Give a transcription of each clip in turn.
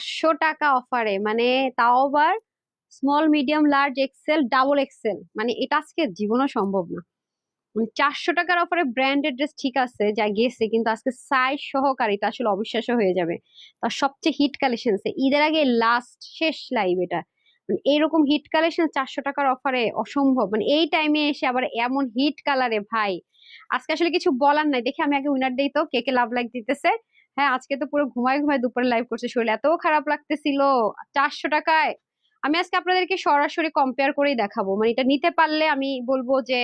500 টাকা অফারে, মানে তাও আবার small medium large XL double XL, মানে এটা আজকে জীবনও সম্ভব না। 400 টাকার অফারে ব্র্যান্ডেড ড্রেস ঠিক আছে যা গেছে, কিন্তু আজকে সাইজ সহকারে এটা আসলে অবিশ্বাস্য হয়ে যাবে। তার সবচেয়ে হিট কালেকশন, ঈদের আগে লাস্ট শেষ লাইভ এটা। মানে এরকম হিট কালেকশন 400 টাকার অফারে অসম্ভব, মানে এই টাইমে এসে আবার এমন হিট কালারে ভাই। আজকে আসলে কিছু বলার নাই, দেখি আমি আগে উইনার দেই তো কে কে লাভ লাইক দিতেছে। হ্যাঁ, আজকে তো পুরো ঘুমায় ঘুমায় দুপুরে লাইভ করছে, শরীর এত খারাপ লাগতেছিল। 400 টাকায় আমি আজকে আপনাদেরকে সরাসরি কম্পেয়ার করেই দেখাবো, মানে এটা নিতে পারলে আমি বলবো যে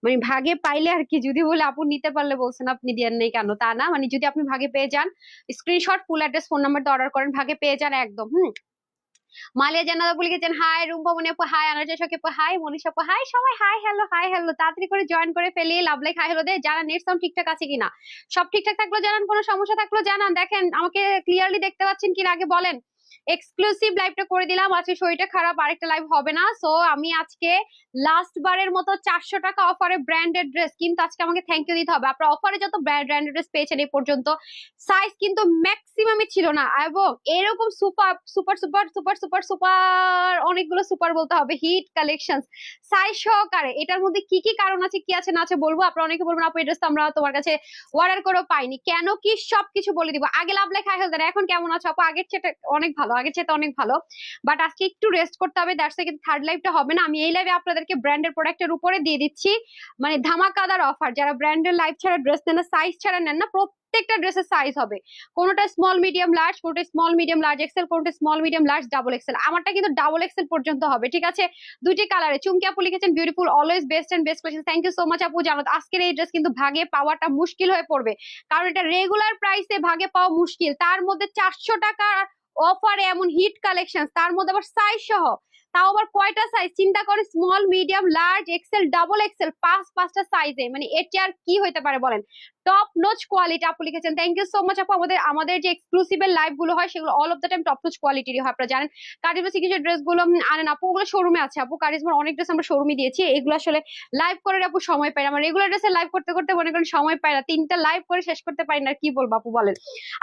মানে ভাগে পাইলে আর কি। যদি বলে আপু নিতে পারলে বলছেন আপনি দেন নেই কেন, তা না, মানে যদি আপনি ভাগে পেয়ে যান, screenshot full address phone number দিয়ে অর্ডার করেন, ভাগে পেয়ে যান একদম। মালিয়া জান্নাত আপু লিখেছেন হাই, রুম্পা মনি আপু হাই, আনারজা শোকে আপু হাই, মনীষা আপু হাই, সবাই হাই হ্যালো হাই হ্যালো, তাড়াতাড়ি করে জয়েন করে ফেলি, লাভ লাইক হাই হ্যালো দে। যারা নেট সাউন্ড ঠিকঠাক আছে কিনা, সব ঠিকঠাক থাকলো জানান, কোনো সমস্যা থাকলো জানান। দেখেন আমাকে ক্লিয়ারলি দেখতে পাচ্ছেন কিনা আগে বলেন। এক্সক্লুসিভ লাইভটা করে দিলাম, আজকে শরীরটা খারাপ, আরেকটা লাইভ হবে না। সো আমি আজকে লাস্ট বারের মতো 400 টাকা অফারে ব্র্যান্ডেড ড্রেস, কিন্তু আজকে আমাকে থ্যাংক ইউ দিতে হবে। আপনার অফারে যত ব্র্যান্ডেড ড্রেস পেয়েছেন এই পর্যন্ত, সাইজ কিন্তু ম্যাক্সিমামই ছিল না, এবং এরকম super super super super super super অনেকগুলো সুপার বলতে হবে হিট কালেকশন সাইজ সহকারে। এটার মধ্যে কি কি কারণ আছে, কি আছে না আছে বলবো। আপনারা অনেকে বলবেন আপু এই ড্রেস তো আমরা তোমার কাছে অর্ডার করেও পাইনি, কেন কি সবকিছু বলে দিব। আগে লাভ লেখা হয়ে যাবে, এখন কেমন আছো আপু? আগের চেয়ে অনেক ভালো, আগের চেয়ে অনেক ভালো, বাট আজকে একটু রেস্ট করতে হবে, দ্যাটস কিন্তু থার্ড লাইভটা হবে না। আমি এই লাইভে আপনাদেরকে ব্র্যান্ডের প্রোডাক্টের উপরে দিয়ে দিচ্ছি মানে ধামাকাদার অফার। যারা ব্র্যান্ডের লাইভ ছাড়া ড্রেস নেন না, সাইজ ছাড়া নেন না, প্রত্যেকটা ড্রেসের সাইজ হবে, কোনটা স্মল মিডিয়াম লার্জ, কোনটা স্মল মিডিয়াম লার্জ এক্সেল, কোনটা small medium large double XL. আমারটা কিন্তু ডাবল এক্সেল পর্যন্ত হবে, ঠিক আছে? দুইটি কালারে। চুমকি আপু লিখেছেন beautiful always best and best collection, thank you so much আপু। জানো আজকের এই ড্রেস কিন্তু ভাগে পাওয়াটা মুশকিল হয়ে পড়বে, কারণ এটা রেগুলার প্রাইসে ভাগে পাওয়া মুশকিল, তার মধ্যে 400 টাকার অফারে এমন হিট কালেকশন, তার মধ্যে আবার সাইজ সহ। তাও আবার কয়টা সাইজ চিন্তা করে, small medium large XL double XL, পাঁচটা সাইজে, মানে এর চেয়ে আর কি হইতে পারে বলেন। টপ নোচ কোয়ালিটি আপু লিখেছেন, থ্যাংক ইউ সো মাচ আপু। আমাদের আমাদের যে এক্সক্লুসিভ এর লাইভ গুলো হয় সেগুলো all of the time top notch কোয়ালিটির হয়, আপনারা জানেন। কারিজমা সিকিউর ড্রেস গুলো আনেন আপু, ওগুলো শোরুমে আছে আপু। কারিজমার অনেক ড্রেস আমরা শোরুমে দিয়েছি, এগুলো আসলে লাইভ করে আপু সময় পাই না, আমার রেগুলার ড্রেসে লাইভ করতে করতে মনে করেন সময় পাই না, 3টা লাইভ করে শেষ করতে পারি না, কি বলবো আপু বলেন।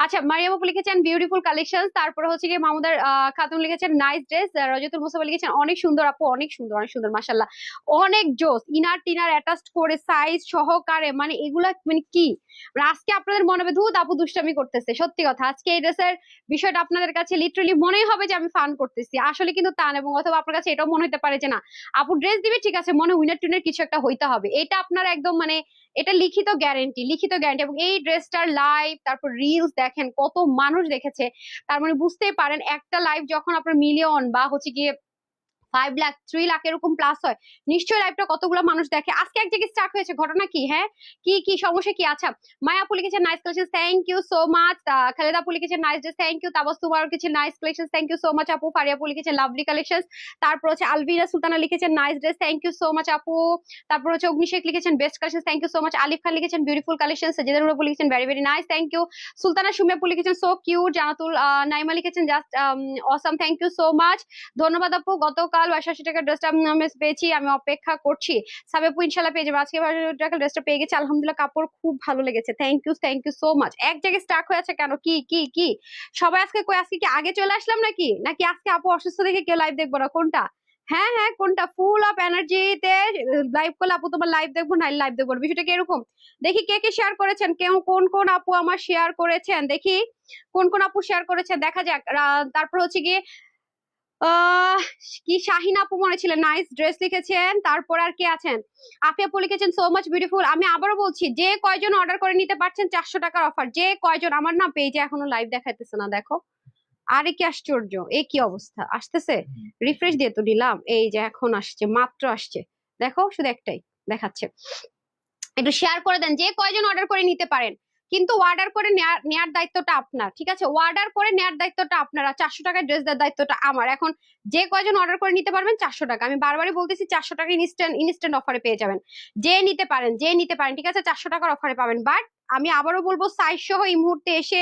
আচ্ছা, মারিয়াম আপু লিখেছেন বিউটিফুল কালেকশন, তারপরে হচ্ছে কি মামুদার খাতুন লিখেছেন নাইস ড্রেস, রজতুল মুসাফা লিখেছেন অনেক সুন্দর আপু, অনেক সুন্দর অনেক সুন্দর মাশাআল্লাহ, অনেক জোস, ইনার টিনার অ্যাটাচড করে সাইজ সহকারে, মানে এগুলা মানে কি, আজকে আপনাদের মনে হবে ধুত আপু দুষ্টামি করতেছে। সত্যি কথা, আজকে এই ড্রেসের বিষয়টা আপনাদের কাছে লিটারালি মনেই হবে যে আমি ফান করতেছি, আসলে কিন্তু তা না। এবং অথবা আপনার কাছে এটাও মনে হতে পারে যে না আপু ড্রেস দিবে ঠিক আছে, মনে উইনার টুইনার কিছু একটা হইতে হবে, এটা আপনার একদম মানে এটা লিখিত গ্যারেন্টি, লিখিত গ্যারেন্টি। এবং এই ড্রেসটার লাইভ তারপর রিলস দেখেন কত মানুষ দেখেছে, তার মানে বুঝতেই পারেন একটা লাইভ যখন আপনার মিলিয়ন বা হচ্ছে গিয়ে 5 লাখ 3 লাখ এরকম প্লাস হয়, নিশ্চয়ই লাইভটা কতগুলো মানুষ দেখে। আজকে এক জায়গায় স্টার্ট হয়েছে, ঘটনা কি? হ্যাঁ, কি কি সমস্যা কি? আচ্ছা, মায়া আপু লিখেছে nice collection, thank you so much. Khaleda আপু লিখেছে nice dress, thank you. Tabassum আর কিছু nice collection, thank you so much আপু। ফারিয়া আপু লিখেছে লাভলি কালেকশন। তারপর হচ্ছে আলভিরা সুলতানা লিখেছেন nice dress, thank you so much আপু। তারপর হচ্ছে অগ্নিশেখ লিখেছেন best collection, thank you so much. Alif Khan লিখেছেন বিউটিফুল কালেকশন। সাজেদা আপু লিখেছেন very very nice, thank you. Sultana Sumi আপু লিখেছেন সো কিউট। জানাতুল নাইমা লিখেছেন just awesome, thank you so much. ধন্যবাদ আপু। গতকাল 82 টাকার ড্রেসটা আমি পেয়েছি, আমি অপেক্ষা করছি। সাবেপু ইনশাল্লাহ পেয়ে যাবে, আজকে 82 টাকার ড্রেসটা পেয়ে গেছে আলহামদুলিল্লাহ, কাপড় খুব ভালো লেগেছে, থ্যাংক ইউ সো মাচ। এক জায়গায় স্টাক হয়ে আছে কেন, কি কি কি সবাই আজকে কই, আজকে কি আগে চলে আসলাম নাকি, নাকি আজকে আপু অসুস্থ দেখে কেউ লাইভ দেখবো না, কোনটা? হ্যাঁ হ্যাঁ, কোনটা? ফুল অফ এনার্জিতে লাইভ করলে আপু তোমার লাইভ দেখবো না লাইভ দেখবো, বিষয়টা কি এরকম? দেখি কে কে শেয়ার করেছেন, কেউ কোন কোন আপু আমার শেয়ার করেছেন, দেখি কোন কোন আপু শেয়ার করেছেন, দেখা যাক। তারপর হচ্ছে গিয়ে আহ কি শাহিন আপু মনে ছিল নাইস ড্রেস লিখেছেন। তারপর আর কে আছেন? আফিয়া আপু লিখেছেন সো মাচ বিউটিফুল। আমি আবারও বলছি, যে কয়জন অর্ডার করে নিতে পারছেন 400 টাকার অফার, যে কয়জন, আমার না পেজে এখনো লাইভ দেখাইতেছে না, দেখো। আরে কি আশ্চর্য, এ কি অবস্থা! আসতেছে, রিফ্রেশ দিয়ে তো দিলাম, এই যে এখন আসছে, মাত্র আসছে, দেখো শুধু একটাই দেখাচ্ছে। একটু শেয়ার করে দেন যে কয়জন অর্ডার করে নিতে পারেন, কিন্তু অর্ডার করে নেয়ার দায়িত্বটা আপনার, ঠিক আছে? অর্ডার করে নেয়ার দায়িত্বটা আপনার, আর 400 টাকার ড্রেস দেওয়ার দায়িত্বটা আমার। এখন যে কয়জন অর্ডার করে নিতে পারবেন 400 টাকা, আমি বারবারই বলতেছি 400 টাকা ইনস্ট্যান্ট ইনস্ট্যান্ট অফারে পেয়ে যাবেন, যে নিতে পারেন যে নিতে পারেন, ঠিক আছে? 400 টাকার অফারে পাবেন। বাট আমি আবারও বলবো সাইজ সহ এই মুহূর্তে এসে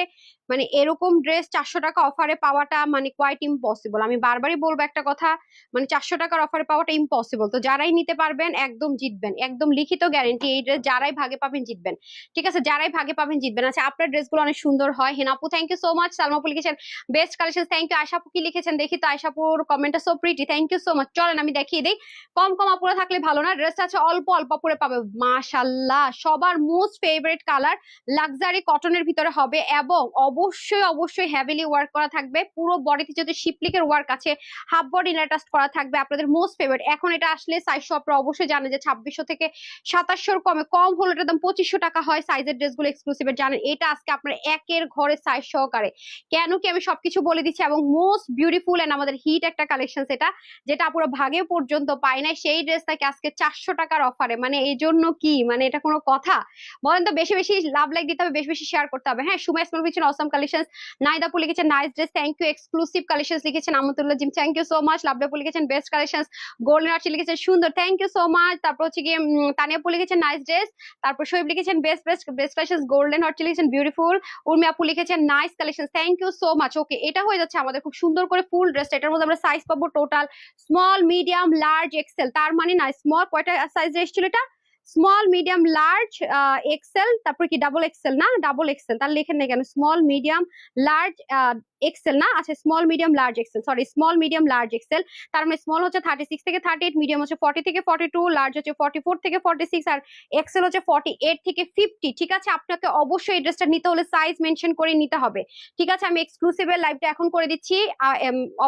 মানে এরকম ড্রেস 400 টাকা অফারে পাওয়াটা মানে কোয়াইট ইম্পসিবল। আমি বারবারই বলবো একটা কথা, মানে 400 টাকার অফারে পাওয়াটা ইম্পসিবল। তো যারাই নিতে পারবেন একদম জিতবেন, একদম লিখিত গ্যারেন্টি, এই ড্রেস যারাই ভাগে পাবেন জিতবেন। ঠিক আছে, যারাই ভাগে পাবেন জিতবেন। আচ্ছা, আপনার ড্রেসগুলো অনেক সুন্দর হয়। হেনাপু থ্যাংক ইউ সো মাচ। সালমাপু লিখেছেন বেস্ট কালেকশন, থ্যাংক ইউ। আশাপু কি লিখেছেন দেখি তো, আশাপুর কমেন্টটা so pretty, thank you so much. চলেন আমি দেখিয়ে দিই। কম কম আপুরা থাকলে ভালো না, ড্রেসটা আছে অল্প অল্প আপুরে পাবে। মাশাল্লাহ, সবার মোস্ট ফেভারিট কালার, লাক্সারি কটনের ভিতরে হবে এবং অবশ্যই অবশ্যই হেভিলি ওয়ার্ক করা থাকবে। পুরো বডিতে যদি শিপলিকের ওয়ার্ক আছে, হাফ বডি ইনার টাচ করা থাকবে, আপনাদের মোস্ট ফেভারিট। এখন এটা আসলে সাইজ শপরা অবশ্যই জানে যে 2600 থেকে 2700 কমে, কম হলো এটার দাম 2500 টাকা হয়। সাইজের ড্রেসগুলো এক্সক্লুসিভের জানেন, এটা আজকে আপনার একের ঘরে সাইজ সহকারে। কেন কি আমি সবকিছু বলে দিচ্ছি, এবং মোস্ট বিউটিফুল এন্ড আমাদের হিট একটা কালেকশন সেটা, যেটা পুরো ভাগে পর্যন্ত পাই না, সেই ড্রেসটাকে আজকে 400 টাকার অফারে। মানে এই জন্য কি, মানে এটা কোনো কথা বলেন তো? বেশি বেশি লাভ লাইক দিতে হবে, বেশি বেশি শেয়ার করতে হবে। হ্যাঁ, সুমাই ইসমাইল লিখেছেন অসম কালেকশন, নাইদাপু লিখেছেন nice dress, thank you. Exclusive collection লিখেছেন আমতুল্লাহ জিম, থ্যাংক ইউ সো মাচ। লাভলাপু লিখেছেন বেস্ট কালেকশন, গোল্ডেন আর্চি লিখেছেন সুন্দর, থ্যাংক ইউ সো মাচ। তারপর হচ্ছে গিয়ে তানিয়াপু লিখেছেন নাইস ড্রেস, তারপর শোয়েব লিখেছেন best best best collection, golden Archie লিখেছেন বিউটিফুল, উর্মি আপু লিখেছেন nice collection, thank you so much. Okay, এটা হয়ে যাচ্ছে আমাদের খুব সুন্দর করে ফুল ড্রেস। এটার মধ্যে আমরা সাইজ পাবো total small, medium, large, XL. তার মানে না, স্মল কয়টা সাইজ এসেছিল এটা? স্মল, মিডিয়াম, লার্জ, এক্সেল, তারপর কি ডাবল এক্সেল না? ডাবল এক্সেল, তার লেখেন না কেন? স্মল, মিডিয়াম, লার্জ, এক্সেল না? আচ্ছা, small, medium, large, XL, sorry, small, medium, large, XL. তার মানে স্মল হচ্ছে 36 থেকে 38, মিডিয়াম হচ্ছে 40 থেকে 42, লার্জ হচ্ছে 44 থেকে 46, আর এক্সেল হচ্ছে 48 থেকে 50। ঠিক আছে, আপনাকে অবশ্যই এই ড্রেসটা নিতে হলে সাইজ মেনশন করে নিতে হবে। ঠিক আছে, আমি এক্সক্লুসিভের লাইভটা এখন করে দিচ্ছি।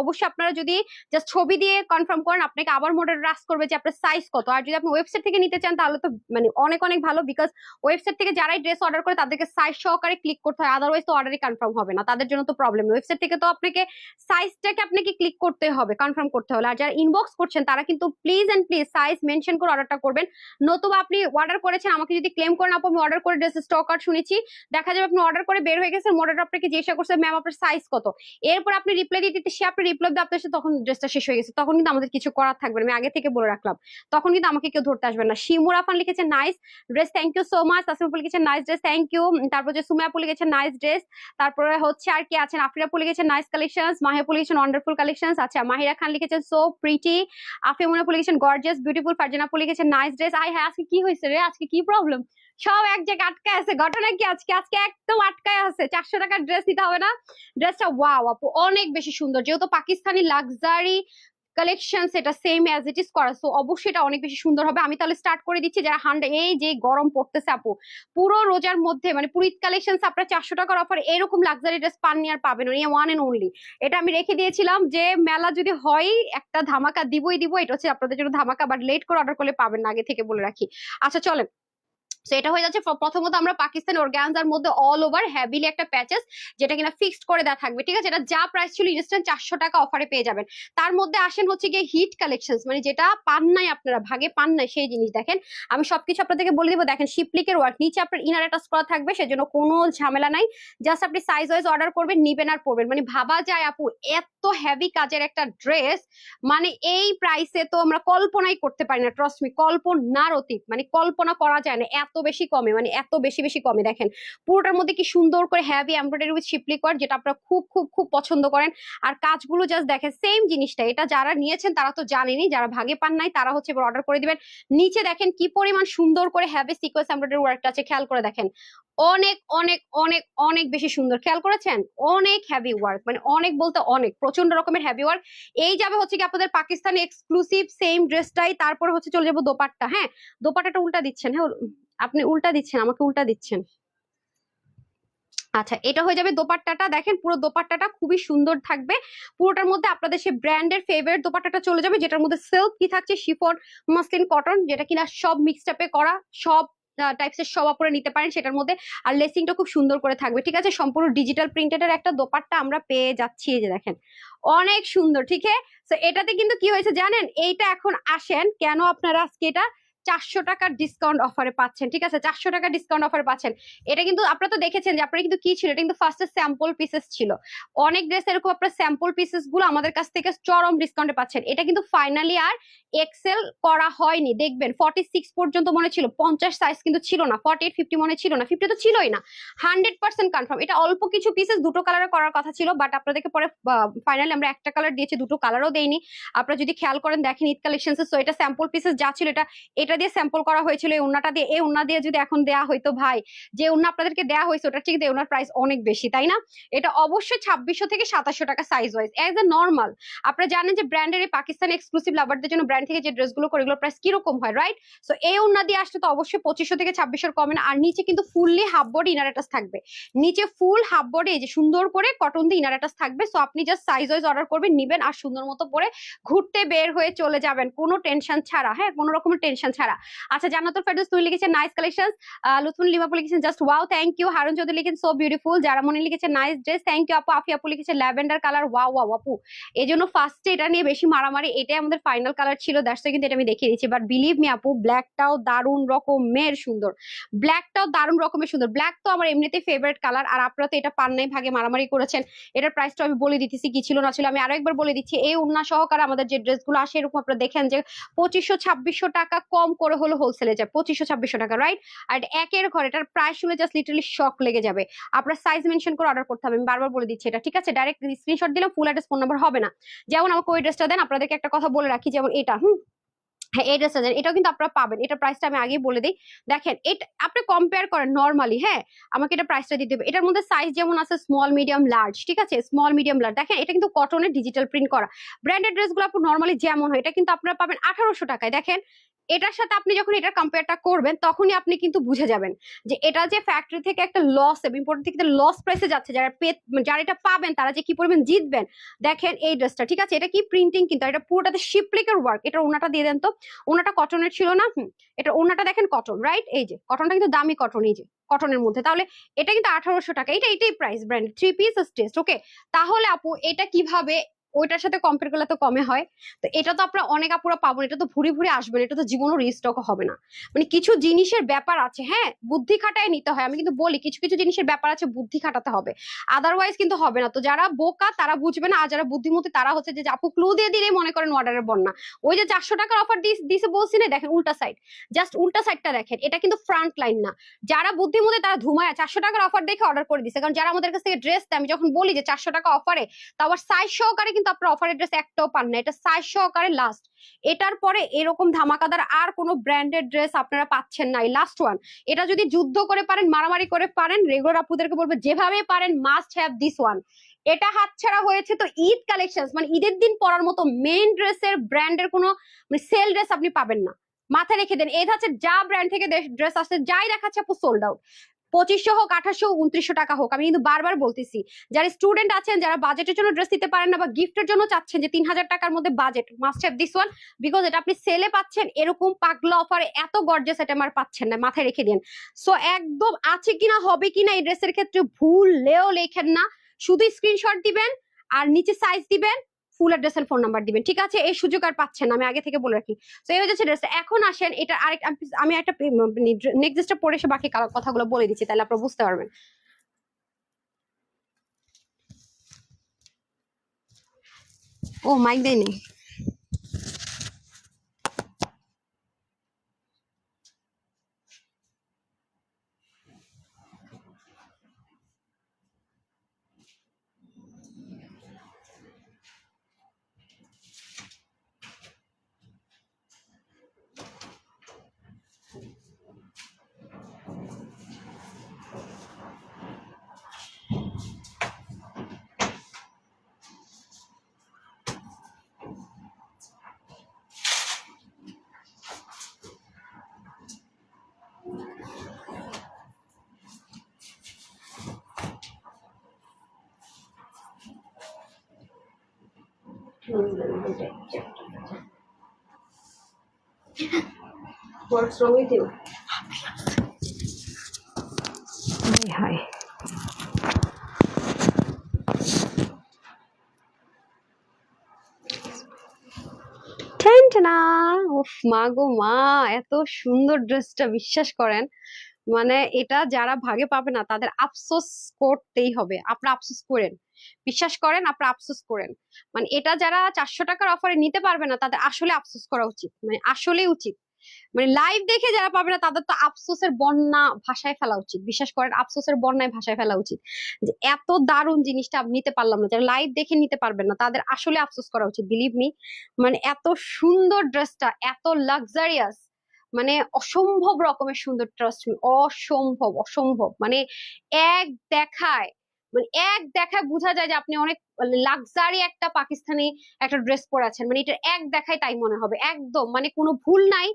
অবশ্যই আপনারা যদি জাস্ট ছবি দিয়ে কনফার্ম করেন, আপনাকে আবার মডেলটা আস্ক করবে যে আপনার সাইজ কত। আর যদি আপনি ওয়েবসাইট থেকে নিতে চান তাহলে তো মানে অনেক অনেক ভালো, বিকজ ওয়েবসাইট থেকে যারাই ড্রেস অর্ডার করে তাদেরকে সাইজ সহকারে ক্লিক করতে হয়, আদারওয়াইজ তো অর্ডারই কনফার্ম হবে না, তাদের জন্য তো প্রবলেম। ওয়েবসাইট থেকে তো আপনাকে সাইজটাকে আপনাকে ক্লিক করতে হবে কনফার্ম করতে হলে। আর যারা ইনবক্স করছেন তারা কিন্তু please and please size mention করে অর্ডারটা করবেন, নতুবা আপনি অর্ডার করেছেন আমাকে যদি ক্লেম করেন আপু আমি অর্ডার করে ড্রেস স্টক আউট শুনেছি, দেখা যাবে আপনি অর্ডার করে বের হয়ে গেছেন, মডেল আপনাকে জিজ্ঞাসা করছে ম্যাম আপনার সাইজ কত, এরপর আপনি রিপ্লাই দিতে সে আপনি রিপ্লাই দিয়ে আপনার তখন ড্রেসটা শেষ হয়ে গেছে, তখন কিন্তু আমাদের কিছু করার থাকবে না, আমি আগে থেকে বলে রাখলাম, তখন কিন্তু আমাকে কেউ ধরতে আসবে না। শিমুর আফান লিখেছে nice dress, thank you so much. Tasmimul লিখেছেন নাইস ড্রেস, থ্যাংক ইউ। তারপর যে সুমায়াপু লিখেছেন নাইস ড্রেস, তারপরে হচ্ছে আর কি আছেন, আফরিয়াপু লিখেছেন নাইস কালেকশনস, মাহিয়াপু লিখেছেন ওয়ান্ডারফুল কালেকশনস। আচ্ছা, মাহিরা খান লিখেছেন সো প্রিটি, আফিমুনাপু লিখেছেন গর্জিয়াস বিউটিফুল, ফারজানাপু লিখেছেন নাইস ড্রেস। আই হ্যাঁ, আজকে কি হয়েছে রে, আজকে কি প্রবলেম? সব এক জায়গায় আটকায় আছে, ঘটনা কি আজকে? আজকে একদম আটকায় আছে। 400 টাকার ড্রেস নিতে হবে না? ড্রেসটা ওয়াও আপু, অনেক বেশি সুন্দর, যেহেতু পাকিস্তানি লাক্সারি কালেকশন সেটা সেম অ্যাজ ইট ইজ করা, সো অবশ্যই এটা অনেক বেশি সুন্দর হবে। আমি তাহলে স্টার্ট করে দিচ্ছি। যারা 100, এই যে গরম পড়তেছে আপু, পুরো রোজার মধ্যে মানে পুরো ঈদ কালেকশন আপনার 400 টাকার অফার এরকম লাক্সারি ড্রেস পাননি আর পাবেন না, ওয়ান এন্ড অনলি। এটা আমি রেখে দিয়েছিলাম যে মেলা যদি হয় একটা ধামাকা দিবই দিব, এটা হচ্ছে আপনাদের জন্য ধামাকা, বাট লেট করে অর্ডার করলে পাবেন না, আগে থেকে বলে রাখি। আচ্ছা চলেন, সো এটা হয়ে যাচ্ছে প্রথমত আমরা পাকিস্তানি অর্গানজার মধ্যে অল ওভার হেভিলি একটা প্যাচেস, যেটা কিনা ফিক্সড করে দেওয়া থাকবে। ঠিক আছে, এটা যা প্রাইস ছিল ইনস্ট্যান্ট 400 টাকা অফারে পেয়ে যাবেন। তার মধ্যে আসেন হচ্ছে গিয়ে হিট কালেকশন, মানে যেটা পান নাই আপনারা, ভাগে পান নাই সেই জিনিস। দেখেন আমি সবকিছু আপনাদেরকে বলে দিব। দেখেন শিপলিকের ওয়ার্ক, নিচে আপনার ইনার অ্যাটাচ করা থাকবে, সেজন্য কোনো ঝামেলা নাই, জাস্ট আপনি সাইজ ওয়াইজ অর্ডার করবেন, নিবেন আর পরবেন। মানে ভাবা যায় আপু এত হেভি কাজের একটা ড্রেস মানে এই প্রাইসে তো আমরা কল্পনাই করতে পারি না, ট্রাস্ট মি, কল্পনার অতীত, মানে কল্পনা করা যায় না এত বেশি কমে, মানে এত বেশি বেশি কমে। দেখেন পুরোটার মধ্যে কি সুন্দর করে হেভি এমব্রয়ডারি উইথ শিপলিক ওয়ার্ক, যেটা আপনারা খুব খুব খুব পছন্দ করেন। আর কাজগুলো জাস্ট দেখেন সেম জিনিসটা, এটা যারা নিয়েছেন তারা তো জানেনই, যারা ভাগে পান নাই তারা হচ্ছে এবার অর্ডার করে দিবেন। নিচে দেখেন কি পরিমাণ সুন্দর করে হেভি সিকোয়েন্স এমব্রয়ডারি ওয়ার্কটা আছে, খেয়াল করে দেখেন, অনেক অনেক অনেক অনেক বেশি সুন্দর, খেয়াল করেছেন? অনেক হেভি ওয়ার্ক, মানে অনেক বলতে অনেক, প্রচন্ড রকমের হেভি ওয়ার্ক। এই যাবে হচ্ছে কি আপনাদের পাকিস্তানি এক্সক্লুসিভ সেম ড্রেসটাই, তারপরে হচ্ছে চলে যাবো দোপাট্টা। হ্যাঁ, দোপাট্টাটা উল্টা দিচ্ছেন, হ্যাঁ আপনি উল্টা দিচ্ছেন, আমাকে উল্টা দিচ্ছেন। আচ্ছা, এটা হয়ে যাবে দোপাট্টাটা। দেখেন পুরো দোপাট্টাটা খুবই সুন্দর থাকবে, পুরোটার মধ্যে আপনাদের সেই ব্র্যান্ডের ফেভারিট দোপাট্টাটা চলে যাবে, যেটার মধ্যে সিল্ক কি থাকছে, শিফন, মাসলিন, কটন, যেটা কিনা সব মিক্সড আপে করা, সব টাইপসের সব আপরে নিতে পারেন সেটার মধ্যে। আর লেসিংটা খুব সুন্দর করে থাকবে। ঠিক আছে, সম্পূর্ণ ডিজিটাল প্রিন্টেড একটা দোপাট্টা আমরা পেয়ে যাচ্ছি, এই যে দেখেন অনেক সুন্দর। ঠিক আছে, তো এটাতে কিন্তু কি হয়েছে জানেন, এইটা এখন আসেন কেন আপনারা আজকে এটা 400 টাকার ডিসকাউন্ট অফারে পাচ্ছেন, ঠিক আছে? 400 টাকার ডিসকাউন্ট অফারে পাচ্ছেন। এটা কিন্তু আপনারা তো দেখেছেন যে আপনারা কিন্তু কি ছিল, এটা কিন্তু ফার্স্টে স্যাম্পল পিসেস ছিল। অনেক ড্রেস এরকম আপনার স্যাম্পল পিসেস গুলো আমাদের কাছ থেকে চরম ডিসকাউন্টে পাচ্ছেন। এটা কিন্তু ফাইনালি আর এক্সেল করা হয়নি, দেখবেন 46 পর্যন্ত মনে ছিল, 50 সাইজ কিন্তু ছিল না, 48 50 মনে ছিল না, 50 তো ছিলই না। 100% কনফার্ম এটা অল্প কিছু পিসেস দুটো কালারে করার কথা ছিল, বাট আপনাদেরকে পরে ফাইনালি আমরা একটা কালার দিয়েছি, দুটো কালারও দেইনি। আপনারা যদি খেয়াল করেন দেখেন ঈদ কালেকশনস, সো এটা স্যাম্পল পিসেস যা ছিল এটা দিয়ে স্যাম্পল করা হয়েছিল। এই ওন্নাটা দিয়ে, এই ওন্না দিয়ে যদি এখন দেয়া হইতো ভাই, যে ওন্না আপনাদেরকে দেয়া হয়েছে ওটা ঠিক, ওনার প্রাইস অনেক বেশি, তাই না? এটা অবশ্যই 2600 থেকে 2700 টাকা size wise as a normal. আপনারা জানেন যে ব্র্যান্ডের এই পাকিস্তানি এক্সক্লুসিভ লাভারদের জন্য ব্র্যান্ড থেকে যে ড্রেসগুলো করে এগুলোর প্রাইস কিরকম হয়, রাইট? সো এই ওন্না দিয়ে আসলে তো অবশ্যই 2500 থেকে 2600 কমে না। আর নিচে কিন্তু fully half body inner attach থাকবে, নিচে ফুল হাফ বডি এই যে সুন্দর করে কটন দিয়ে ইনার অ্যাটাচ থাকবে। সো আপনি জাস্ট সাইজ ওয়াইজ অর্ডার করবেন, নিবেন আর সুন্দর মতো পরে ঘুরতে বের হয়ে চলে যাবেন, কোনো টেনশন ছাড়া, হ্যাঁ, কোনো রকমের টেনশন ছাড়া। আচ্ছা, জান্নাতুল ফেরদৌস তুমি লিখেছেন নাইস কালেকশনস, লুৎফুন লিমাপু লিখেছেন just wow thank you, Harun Chowdhury লিখেছেন সো বিউটিফুল, যারা মনে লিখেছেন নাইস ড্রেস থ্যাংক ইউ আপু, আফি আপু লিখেছে ল্যাভেন্ডার কালার ওয়াও ওয়াও আপু। এই জন্য ফার্স্টে এটা নিয়ে বেশি মারামারি, এটাই আমাদের ফাইনাল কালার ছিল, দ্যাটস কিন্তু এটা আমি দেখিয়ে দিচ্ছি। বাট বিলিভ মি আপু, ব্ল্যাকটাও দারুণ রকমের সুন্দর, ব্ল্যাকটাও দারুণ রকমের সুন্দর। ব্ল্যাক তো আমার এমনিতে ফেভারিট কালার, আর আপনারা তো এটা পান নাই, ভাগে মারামারি করেছেন। এটার প্রাইসটা আমি বলে দিতেছি কি ছিল না ছিল, আমি আরো একবার বলে দিচ্ছি। এই ওন্না সহকারে আমাদের যে ড্রেসগুলো আসে এরকম আপনারা দেখেন যে 2500-2600 টাকা কম করে হলো হোলসেলে যায়, 2500-2600 টাকা, রাইট? আর একের ঘর এটার প্রাইস শুনে জাস্ট লিটারালি শক লেগে যাবে। আপনার সাইজ মেনশন করে অর্ডার করতে হবে, আমি বারবার বলে দিচ্ছি এটা, ঠিক আছে? ডাইরেক্ট স্ক্রিনশট দিলে ফুল অ্যাড্রেস ফোন নাম্বার হবে না। যেমন আমাকে ওই ড্রেসটা দেন, আপনাদেরকে একটা কথা বলে রাখি, যেমন এটা হ্যাঁ এই ড্রেসটা এটাও কিন্তু আপনারা পাবেন, এটা প্রাইসটা আমি আগেই বলে দিই। দেখেন এটা আপনি কম্পেয়ার করেন নরমালি, হ্যাঁ, আমাকে এটা প্রাইসটা দিতে হবে। এটার মধ্যে সাইজ যেমন আছে স্মল মিডিয়াম লার্জ, ঠিক আছে? স্মল মিডিয়াম লার্জ, দেখেন এটা কিন্তু কটনের ডিজিটাল প্রিন্ট করা। ব্র্যান্ডেড ড্রেসগুলো আপনি নরমালি যেমন হয় এটা কিন্তু আপনারা পাবেন 1800 টাকায়। দেখেন এটার সাথে আপনি যখন এটা কম্পেয়ারটা করবেন তখনই আপনি কিন্তু বুঝে যাবেন যে এটা যে ফ্যাক্টরি থেকে একটা লস এবং ইম্পোর্ট থেকে লস প্রাইসে যাচ্ছে, যারা এটা পাবেন তারা যে কি পরিমাণ জিতবেন। দেখেন এই ড্রেসটা, ঠিক আছে? এটা কি প্রিন্টিং, কিন্তু এটা পুরোটাতে শিপলিকের ওয়ার্ক। এটা ওনাটা দিয়ে দেন তো, ওনাটা কটনের ছিল না, এটা ওনাটা দেখেন কটন, রাইট? এই যে কটনটা কিন্তু দামি কটন, এই যে কটনের মধ্যে, তাহলে এটা কিন্তু 1800 টাকা। এটাই প্রাইস ব্র্যান্ড 3 পিস টেস্ট, ওকে? তাহলে আপু এটা কিভাবে ওইটার সাথে কম্পেয়ার করলে তো কমে হয়? তো এটা তো আপনারা অনেক আপুরা পাবো, এটা তো ভুরি ভুরি আসবে না, এটা তো জীবনও রিস্টক হবে না। মানে কিছু জিনিসের ব্যাপার আছে, হ্যাঁ, বুদ্ধি খাটায় নিতে হয়। আমি কিন্তু বলি কিছু কিছু জিনিসের ব্যাপার আছে, বুদ্ধি খাটাতে হবে, আদারওয়াইজ কিন্তু হবে না। তো যারা বোকা তারা বুঝবে না, আর যারা বুদ্ধিমতী তারা হচ্ছে যে আপু ক্লু দিয়ে দিলেই মনে করেন অর্ডারের বন্যা। ওই যে 400 টাকার অফার দিছে বলছি না, দেখেন উল্টা সাইড, জাস্ট উল্টা সাইডটা দেখেন, এটা কিন্তু ফ্রন্ট লাইন না। যারা বুদ্ধিমতী তারা ধুমায় 400 টাকার অফার দেখে অর্ডার করে দিছে, কারণ যারা আমাদের কাছ থেকে ড্রেস দেয়, আমি যখন বলি যে 400 টাকা অফারে, তো আবার সাইজ সহকারে কিন্তু আপনার অফারের ড্রেস একটাও পান না, এটা সাইজ সহকারে লাস্ট। এটার পরে এরকম ধামাকাদার আর কোনো ব্র্যান্ডেড ড্রেস আপনারা পাচ্ছেন না, লাস্ট ওয়ান। এটা যদি যুদ্ধ করে পারেন, মারামারি করে পারেন, রেগুলার আপুদেরকে বলবো যেভাবে পারেন মাস্ট হ্যাভ দিস ওয়ান। এটা হাতছাড়া হয়েছে তো ঈদ কালেকশন, মানে ঈদের দিন পরার মতো মেইন ড্রেসের ব্র্যান্ডের কোনো সেল ড্রেস আপনি পাবেন না, মাথায় রেখে দেন। এই হচ্ছে যা ব্র্যান্ড থেকে ড্রেস আসছে যাই দেখাচ্ছে আপু সোল্ড আউট। 2500 হোক, 2800, 2900 টাকা হোক, আমি কিন্তু বারবার বলতেছি যারা স্টুডেন্ট আছেন, যারা বাজেটের জন্য ড্রেস দিতে পারেন না বা গিফটের জন্য চাচ্ছেন যে 3000 টাকার মধ্যে budget, must have this one, because এটা আপনি সেলে পাচ্ছেন, এরকম পাগলা অফারে এত গর্জিয়াস আইটেম আর পাচ্ছেন না, মাথায় রেখে দিন। সো একদম আছে কিনা হবে কিনা এই ড্রেসের ক্ষেত্রে ভুললেও লেখেন না, শুধু স্ক্রিনশট দিবেন আর নিচে সাইজ দিবেন, full address and phone number দিবেন, ঠিক আছে? এই সুযোগ আর পাচ্ছেন না, আমি আগে থেকে বলে রাখি। তো এই হচ্ছে ড্রেসটা। এখন আসেন এটা আরেক, আমি একটা নেক্সট ড্রেসটা পরে এসে বাকি কথাগুলো বলে দিচ্ছি, তাহলে আপনারা বুঝতে পারবেন। ও মাইক দেয়নি। What's wrong with you? Hi. ঠ্যান-ঠ্যানা! উফ মা গো মা! এত সুন্দর ড্রেসটা, বিশ্বাস করেন। মানে এটা যারা ভাগে পাবে না তাদের আফসোস করতেই হবে। আপনারা আফসোস করেন। বিশ্বাস করেন, আপনারা আফসোস করেন। মানে এটা যারা 400 টাকার অফারে নিতে পারবে না তাদের আসলে আফসোস করা উচিত। মানে আসলেই উচিত। মানে লাইভ দেখে যারা পাবে না তাদের তো আফসোসের বন্যা ভাসায় ফেলা উচিত। বিশ্বাস করেন, আফসোসের বন্যায় ভাসায় ফেলা উচিত যে এত দারুণ জিনিসটা আমি নিতে পারলাম না। যারা লাইভ দেখে নিতে পারবেন না তাদের আসলে আফসোস করা উচিত, বিলিভ মি। মানে এত সুন্দর ড্রেসটা, এত লাক্সারিয়াস, মানে অসম্ভব রকমের সুন্দর, ট্রাস্ট মি, অসম্ভব অসম্ভব। মানে এক দেখায়, মানে এক দেখায় বোঝা যায় যে আপনি অনেক লাক্সারি একটা পাকিস্তানি একটা ড্রেস পরে আছেন। মানে এটা এক দেখায় তাই মনে হবে একদম, মানে কোনো ভুল নাই,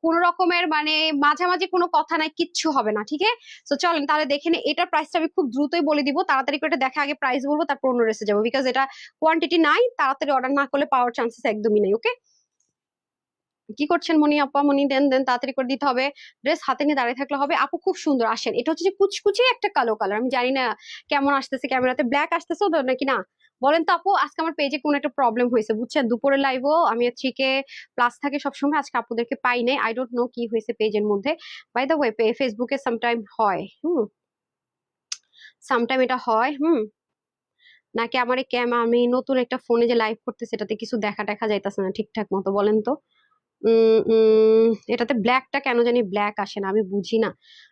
কোন রকমের মানে মাঝামাঝি কোনো কথা নাই, কিচ্ছু হবে না। ঠিক আছে, তো চলেন তাহলে দেখে নিই। এটার প্রাইসটা আমি খুব দ্রুতই বলে দিব, তাড়াতাড়ি করে দেখা আগে প্রাইস বলবো, তারপর অন্য রেসে যাবো, বিকজ এটা কোয়ান্টিটি নাই, তাড়াতাড়ি অর্ডার না করলে পাওয়ার চান্সেস একদমই নাই। ওকে, কি করছেন মনি আপা? মনি দেন দেন, তাড়াতাড়ি করে দিতে হবে। ড্রেস হাতে নিয়ে দাঁড়িয়ে থাকলে হবে। আপু খুব সুন্দর, আসেন। এটা হচ্ছে যে কুচকুচে একটা কালো কালার, আমি জানি না কেমন আসতেছে ক্যামেরাতে, ব্ল্যাক আসতেছে নাকি না বলেন তো আপু। আজকে আমার পেজে কোনো একটা প্রবলেম হয়েছে বুঝছেন, দুপুরে লাইভও আমি 3K+ থাকে সবসময়, আজকে আপুদেরকে পাই নাই, আই ডোন্ট নো কি হয়েছে পেজের মধ্যে। বাই দ্য ওয়ে ফেসবুকে সামটাইম হয়, সামটাইম এটা হয়, নাকি আমার এই আমি নতুন একটা ফোনে যে লাইভ করতে সেটাতে কিছু দেখা দেখা যাইতেছে না ঠিকঠাক মতো, বলেন তো। এটাতে ব্ল্যাকটা কেন জানি ব্ল্যাক আসে না, আমি বুঝি না।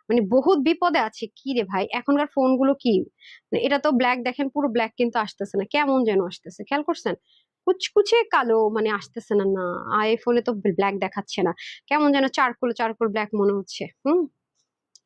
মানে বহুত বিপদে আছে কি রে ভাই, এখনকার ফোন গুলো কি, মানে এটা তো ব্ল্যাক দেখেন, পুরো ব্ল্যাক কিন্তু আসতেছে না, কেমন যেন আসতেছে, খেয়াল করছেন? কুচকুচে কালো মানে আসতেছে না। না, আইফোনে তো ব্ল্যাক দেখাচ্ছে না, কেমন যেন চারকোল চারকোল ব্ল্যাক মনে হচ্ছে।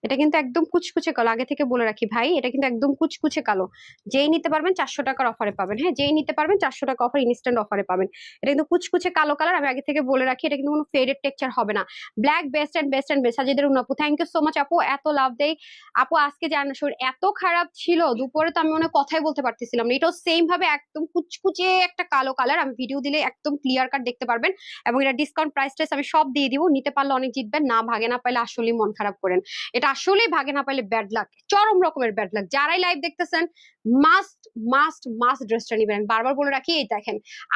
এটা কিন্তু একদম কুচকুচে কালো, আগে থেকে বলে রাখি ভাই, এটা কিন্তু একদম কুচকুচে কালো। যেই নিতে পারবেন 400 টাকার অফারে পাবেন, হ্যাঁ, যেই নিতে পারবেন 400 টাকা অফার, ইনস্ট্যান্ট অফারে পাবেন। এটা কিন্তু কুচকুচে কালো কালার, আমি আগে থেকে বলে রাখি, এটা কিন্তু কোনো ফেডেড টেক্সচার হবে না। Black best and best and best. সাজিদের আপু, থ্যাংক ইউ সো মাচ আপু, এত লাভ দেই আপু। আজকে জানেন শরীর এত খারাপ ছিল, দুপুরে তো আমি মনে হয় কথাই বলতে পারতেছিলাম না। এটাও সেম ভাবে একদম কুচকুচে একটা কালো কালার, আমি ভিডিও দিলে একদম ক্লিয়ার কাট দেখতে পারবেন। এবং এটা ডিসকাউন্ট প্রাইস টাইস আমি সব দিয়ে দিব, নিতে পারলে অনেক জিতবেন, না ভাগে না পাইলে আসলেই মন খারাপ করেন। এটা আসলেই ভাগে না পাইলে ব্যাড লাক, চরম রকমের ব্যাড লাক। যারাই লাইভ দেখতেছেন মাস্ট মাস্ট মাস্ট ড্রেসটা নিবেন, বারবার বলে রাখি। এই দেখেন,